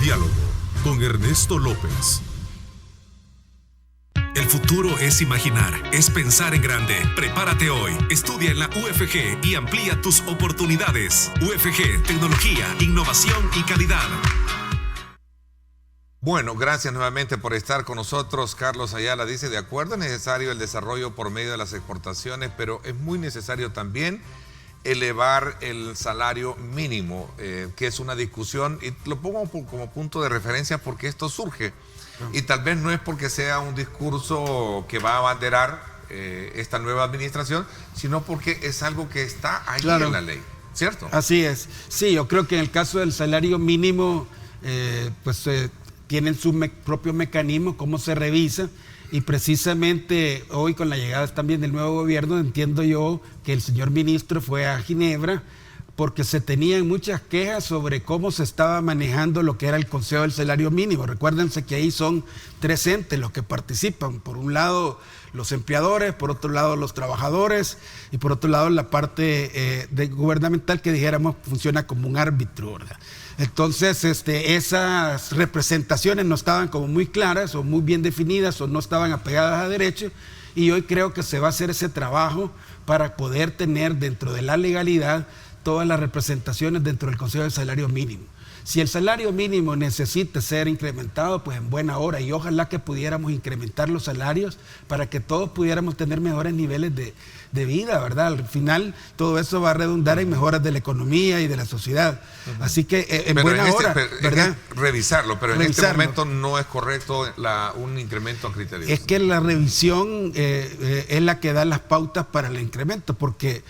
Diálogo con Ernesto López. El futuro es imaginar, es pensar en grande. Prepárate hoy, estudia en la UFG y amplía tus oportunidades. UFG, tecnología, innovación y calidad. Bueno, gracias nuevamente por estar con nosotros. Carlos Ayala dice, de acuerdo, es necesario el desarrollo por medio de las exportaciones, pero es muy necesario también elevar el salario mínimo, que es una discusión, y lo pongo como punto de referencia porque esto surge. Y tal vez no es porque sea un discurso que va a abanderar esta nueva administración, sino porque es algo que está ahí en la ley, ¿cierto? Así es. Sí, yo creo que en el caso del salario mínimo, tienen sus propios mecanismos, cómo se revisa, y precisamente hoy con la llegada también del nuevo gobierno, entiendo yo que el señor ministro fue a Ginebra porque se tenían muchas quejas sobre cómo se estaba manejando lo que era el Consejo del Salario Mínimo. Recuérdense que ahí son 3 entes los que participan. Por un lado, los empleadores, por otro lado, los trabajadores, y por otro lado, la parte gubernamental, que dijéramos funciona como un árbitro, ¿verdad? Entonces, esas representaciones no estaban como muy claras o muy bien definidas o no estaban apegadas a derecho, y hoy creo que se va a hacer ese trabajo para poder tener dentro de la legalidad todas las representaciones dentro del Consejo del Salario Mínimo. Si el salario mínimo necesita ser incrementado, pues en buena hora, y ojalá que pudiéramos incrementar los salarios para que todos pudiéramos tener mejores niveles de vida, ¿verdad? Al final todo eso va a redundar en mejoras de la economía y de la sociedad. Así que en buena hora, ¿verdad? Revisarlo, pero en este momento no es correcto un incremento a criterios. Es que la revisión es la que da las pautas para el incremento, porque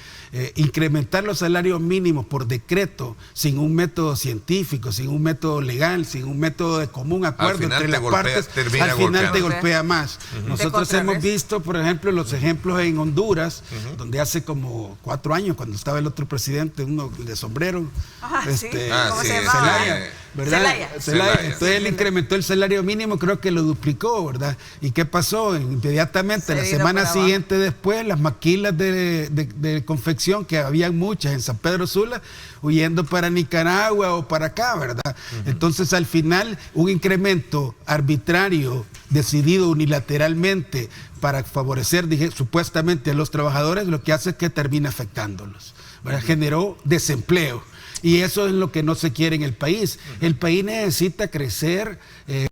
incrementar los salarios mínimos por decreto, sin un método científico, sin un método legal, sin un método de común acuerdo entre las partes, al final te golpea más. Nosotros hemos visto, por ejemplo, los ejemplos en Honduras, donde hace como 4 años, cuando estaba el otro presidente, uno de sombrero, ¿Cómo se llamaba? Zelaya, ¿verdad? Zelaya. Entonces él incrementó el salario mínimo, creo que lo duplicó, ¿verdad? ¿Y qué pasó? Inmediatamente, la semana siguiente después, las maquilas de confección, que habían muchas en San Pedro Sula, huyendo para Nicaragua o para acá, ¿verdad? Entonces, al final, un incremento arbitrario, decidido unilateralmente para favorecer, supuestamente a los trabajadores, lo que hace es que termina afectándolos, ¿verdad? Generó desempleo. Y eso es lo que no se quiere en el país. El país necesita crecer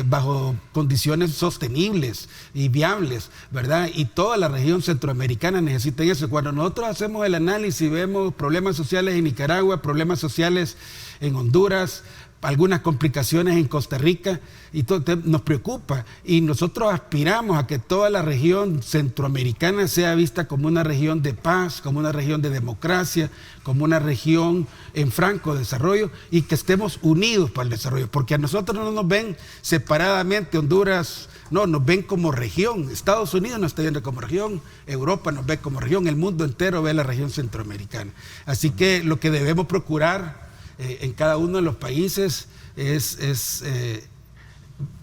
bajo condiciones sostenibles y viables, ¿verdad? Y toda la región centroamericana necesita eso. Cuando nosotros hacemos el análisis, vemos problemas sociales en Nicaragua, problemas sociales en Honduras, algunas complicaciones en Costa Rica y nos preocupa, y nosotros aspiramos a que toda la región centroamericana sea vista como una región de paz, como una región de democracia, como una región en franco desarrollo, y que estemos unidos para el desarrollo, porque a nosotros no nos ven separadamente. Honduras no, nos ven como región. Estados Unidos nos está viendo como región, Europa nos ve como región, el mundo entero ve la región centroamericana. Así que lo que debemos procurar en cada uno de los países es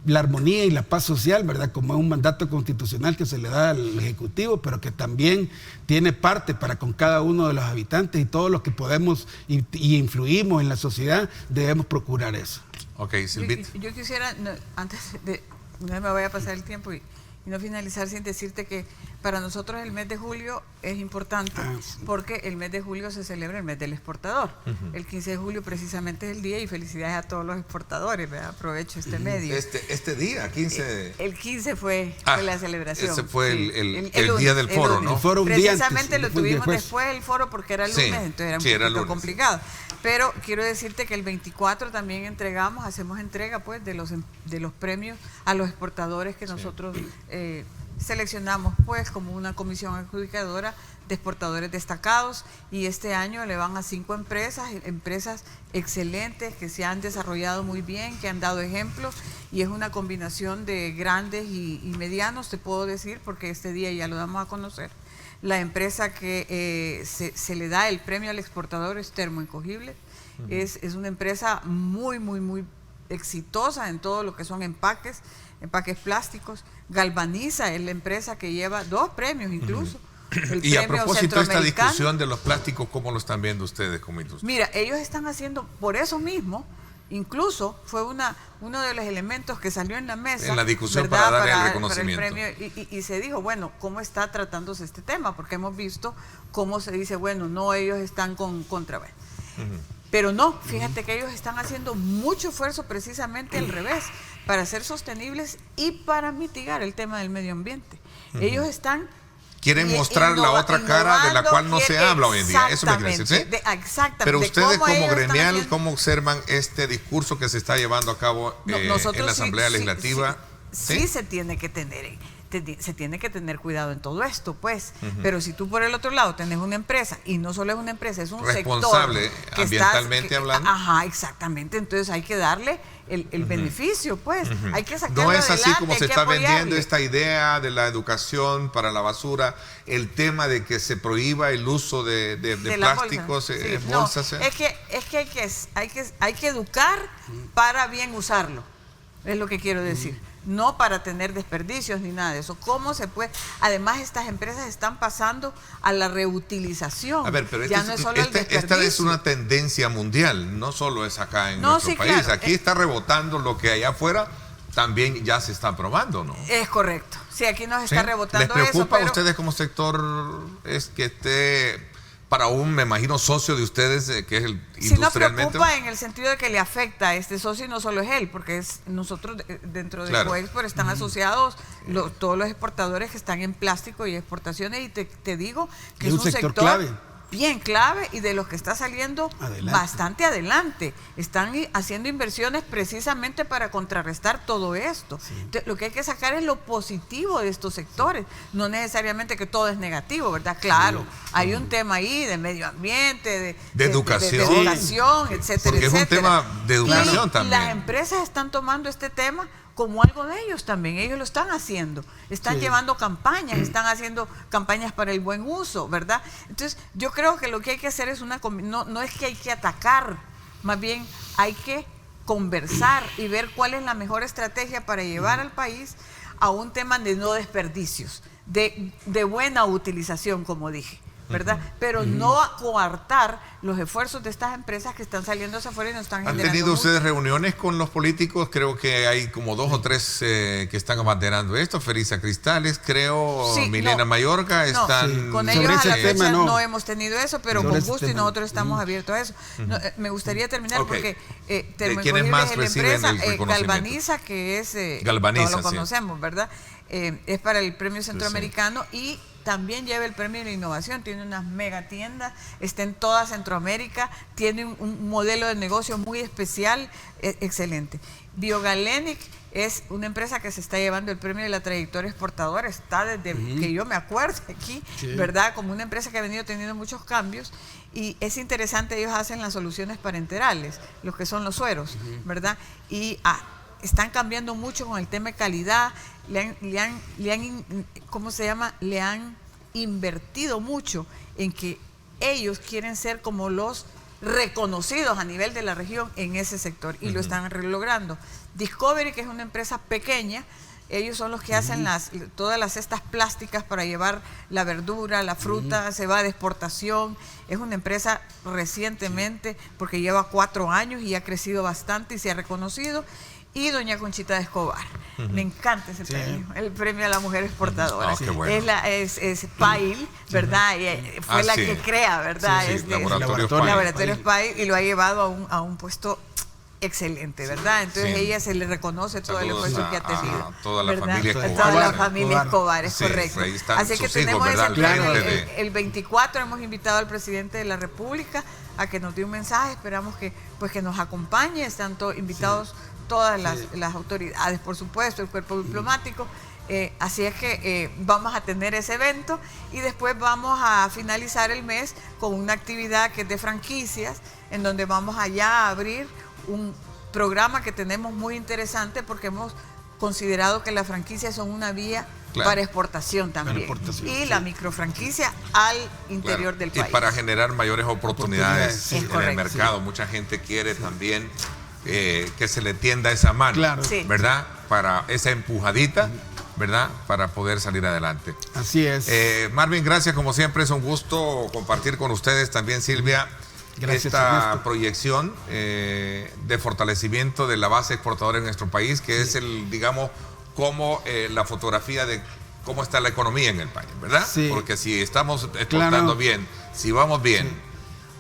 la armonía y la paz social, ¿verdad? Como es un mandato constitucional que se le da al Ejecutivo, pero que también tiene parte para con cada uno de los habitantes, y todos los que podemos y influimos en la sociedad debemos procurar eso. Ok, Silvita. Yo quisiera, antes de no me vaya a pasar el tiempo y no finalizar sin decirte que para nosotros el mes de julio es importante, porque el mes de julio se celebra el mes del exportador. El 15 de julio precisamente es el día, y felicidades a todos los exportadores, ¿verdad? Aprovecho este medio. Este día, 15... El 15 fue la celebración. Ese fue sí. el día del foro, ¿no? El foro un día precisamente antes, lo tuvimos después del foro, porque era lunes, entonces era un poquito complicado. Pero quiero decirte que el 24 también hacemos entrega pues de los premios a los exportadores que nosotros seleccionamos pues como una comisión adjudicadora de exportadores destacados, y este año le van a 5 empresas excelentes que se han desarrollado muy bien, que han dado ejemplos, y es una combinación de grandes y medianos, te puedo decir, porque este día ya lo damos a conocer. La empresa que se le da el premio al exportador es Termoencogible. Es una empresa muy, muy, muy exitosa en todo lo que son empaques plásticos. Galvaniza es la empresa que lleva 2 premios incluso. Y a propósito de esta discusión de los plásticos, ¿cómo lo están viendo ustedes como industria? Mira, ellos están haciendo, por eso mismo, incluso fue uno de los elementos que salió en la mesa. En la discusión, ¿verdad? Para darle el reconocimiento. Para el premio, y se dijo, bueno, ¿cómo está tratándose este tema? Porque hemos visto cómo se dice, bueno, no, ellos están contra. Pero no, fíjate que ellos están haciendo mucho esfuerzo precisamente al revés, para ser sostenibles y para mitigar el tema del medio ambiente. Ellos quieren mostrar la otra cara de la cual no se habla hoy en día. Eso me quiere decir, ¿sí? Exactamente. Pero ustedes como gremial, ¿cómo observan este discurso que se está llevando a cabo en la Asamblea Legislativa? Sí, se tiene que tener cuidado en todo esto, pues. Pero si tú por el otro lado tenés una empresa, y no solo es una empresa, es un responsable sector ambientalmente hablando. Ajá, exactamente. Entonces hay que darle el beneficio, pues. Hay que sacarlo No es así adelante, como se está vendiendo esta idea de la educación para la basura, el tema de que se prohíba el uso de plásticos en bolsas. No, es que hay que educar para bien usarlo, es lo que quiero decir. No para tener desperdicios ni nada de eso. ¿Cómo se puede? Además, estas empresas están pasando a la reutilización. A ver, pero ya no es solo el desperdicio. Esta es una tendencia mundial, no solo es acá en nuestro país. Claro. Aquí está rebotando lo que allá afuera también ya se está probando, ¿no? Es correcto. Sí, aquí nos está rebotando eso. ¿Les preocupa a ustedes como sector que esté para me imagino, socio de ustedes, que es el industrialmente? Sí, nos preocupa en el sentido de que le afecta a este socio, y no solo es él, porque nosotros dentro de Coexport están asociados todos los exportadores que están en plástico y exportaciones, y te digo que es un sector clave. Bien clave, y de los que está saliendo bastante adelante. Están haciendo inversiones precisamente para contrarrestar todo esto. Sí. Entonces, lo que hay que sacar es lo positivo de estos sectores, no necesariamente que todo es negativo, ¿verdad? Claro, hay un tema ahí de medio ambiente, de educación, etcétera, porque es un tema de educación también. Las empresas están tomando este tema como algo de ellos también, ellos lo están haciendo, están llevando campañas, están haciendo campañas para el buen uso, ¿verdad? Entonces, yo creo que lo que hay que hacer es no es que hay que atacar, más bien hay que conversar y ver cuál es la mejor estrategia para llevar al país a un tema de no desperdicios, de buena utilización, como dije, ¿verdad? Pero no coartar los esfuerzos de estas empresas que están saliendo hacia afuera y no están generando. ¿Han tenido ustedes reuniones con los políticos? Creo que hay como 2 o 3 que están abanderando esto. Felisa Cristales, creo, Milena Mayorga, están... Con ellos a la fecha no hemos tenido eso, pero con gusto, y nosotros estamos abiertos a eso. Me gustaría terminar porque ¿quiénes más es la reciben empresa, el Galvaniza, que es... Galvaniza, todos lo conocemos, ¿verdad? Es para el Premio Centroamericano, y también lleva el premio de la innovación, tiene unas mega tiendas, está en toda Centroamérica, tiene un modelo de negocio muy especial, excelente. Biogalenic es una empresa que se está llevando el premio de la trayectoria exportadora, está desde que yo me acuerdo aquí, ¿verdad? Como una empresa que ha venido teniendo muchos cambios, y es interesante, ellos hacen las soluciones parenterales, los que son los sueros, ¿verdad? Y están cambiando mucho con el tema de calidad, ¿cómo se llama? Le han invertido mucho en que ellos quieren ser como los reconocidos a nivel de la región en ese sector, y lo están logrando. Discovery, que es una empresa pequeña, ellos son los que hacen todas las cestas plásticas para llevar la verdura, la fruta, se va de exportación. Es una empresa recientemente, porque lleva 4 años y ha crecido bastante y se ha reconocido. Y doña Conchita de Escobar. Me encanta ese premio, el premio a la mujer exportadora. Qué bueno. Es PAIL, ¿verdad? Y fue la que crea, ¿verdad? Sí, Laboratorio PAIL, y lo ha llevado a un puesto excelente, ¿verdad? Entonces ella se le reconoce todo el esfuerzo que ha tenido. A toda la familia Escobar. Toda la familia Escobar, es correcto. Ahí están así que sus tenemos hijos, ese ¿verdad? premio. El 24 hemos invitado al presidente de la República a que nos dé un mensaje. Esperamos que nos acompañe. Están invitados todas las autoridades, por supuesto, el cuerpo diplomático. Así es que vamos a tener ese evento, y después vamos a finalizar el mes con una actividad que es de franquicias, en donde vamos allá a abrir un programa que tenemos muy interesante, porque hemos considerado que las franquicias son una vía para exportación también, y la microfranquicia al interior del país. Y para generar mayores oportunidades en correcto. el mercado. Mucha gente quiere también que se le tienda esa mano, ¿verdad? Para esa empujadita, ¿verdad? Para poder salir adelante. Así es. Marvin, gracias como siempre, es un gusto compartir con ustedes. También Silvia, Gracias, esta Ernesto. proyección de fortalecimiento de la base exportadora en nuestro país, que es como la fotografía de cómo está la economía en el país, ¿verdad? Sí. Porque si estamos exportando bien, si vamos bien,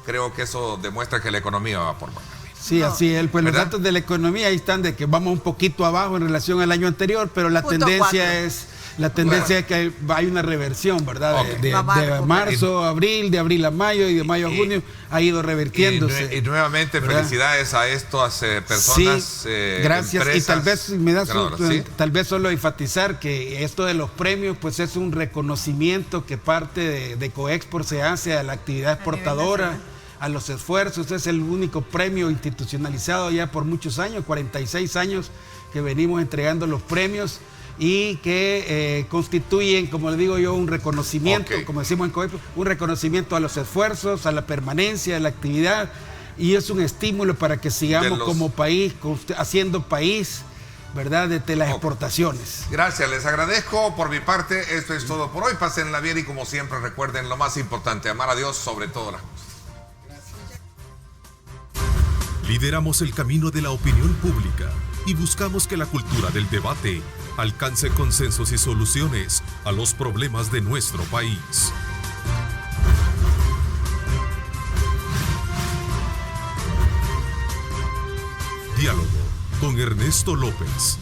creo que eso demuestra que la economía va por buen camino. Sí, así es. Pues los ¿verdad? datos de la economía ahí están de que vamos un poquito abajo en relación al año anterior, pero la tendencia es es que hay una reversión, ¿verdad? De marzo a abril, de abril a mayo y de mayo a junio ha ido revirtiéndose. Y nuevamente, ¿verdad? Felicidades a estas personas. Sí, gracias. Empresas, y tal vez me das ¿sí? tal vez solo enfatizar que esto de los premios pues es un reconocimiento que parte de Coexport se hace a la actividad exportadora, a los esfuerzos. Es el único premio institucionalizado ya por muchos años, 46 años que venimos entregando los premios, y que constituyen, como le digo yo, un reconocimiento, como decimos en Coexport, un reconocimiento a los esfuerzos, a la permanencia de la actividad, y es un estímulo para que sigamos como país, haciendo país, ¿verdad?, desde las exportaciones. Gracias, les agradezco. Por mi parte, esto es todo por hoy. Pásenla bien y, como siempre, recuerden lo más importante: amar a Dios sobre todas las cosas. Lideramos el camino de la opinión pública y buscamos que la cultura del debate alcance consensos y soluciones a los problemas de nuestro país. Diálogo con Ernesto López.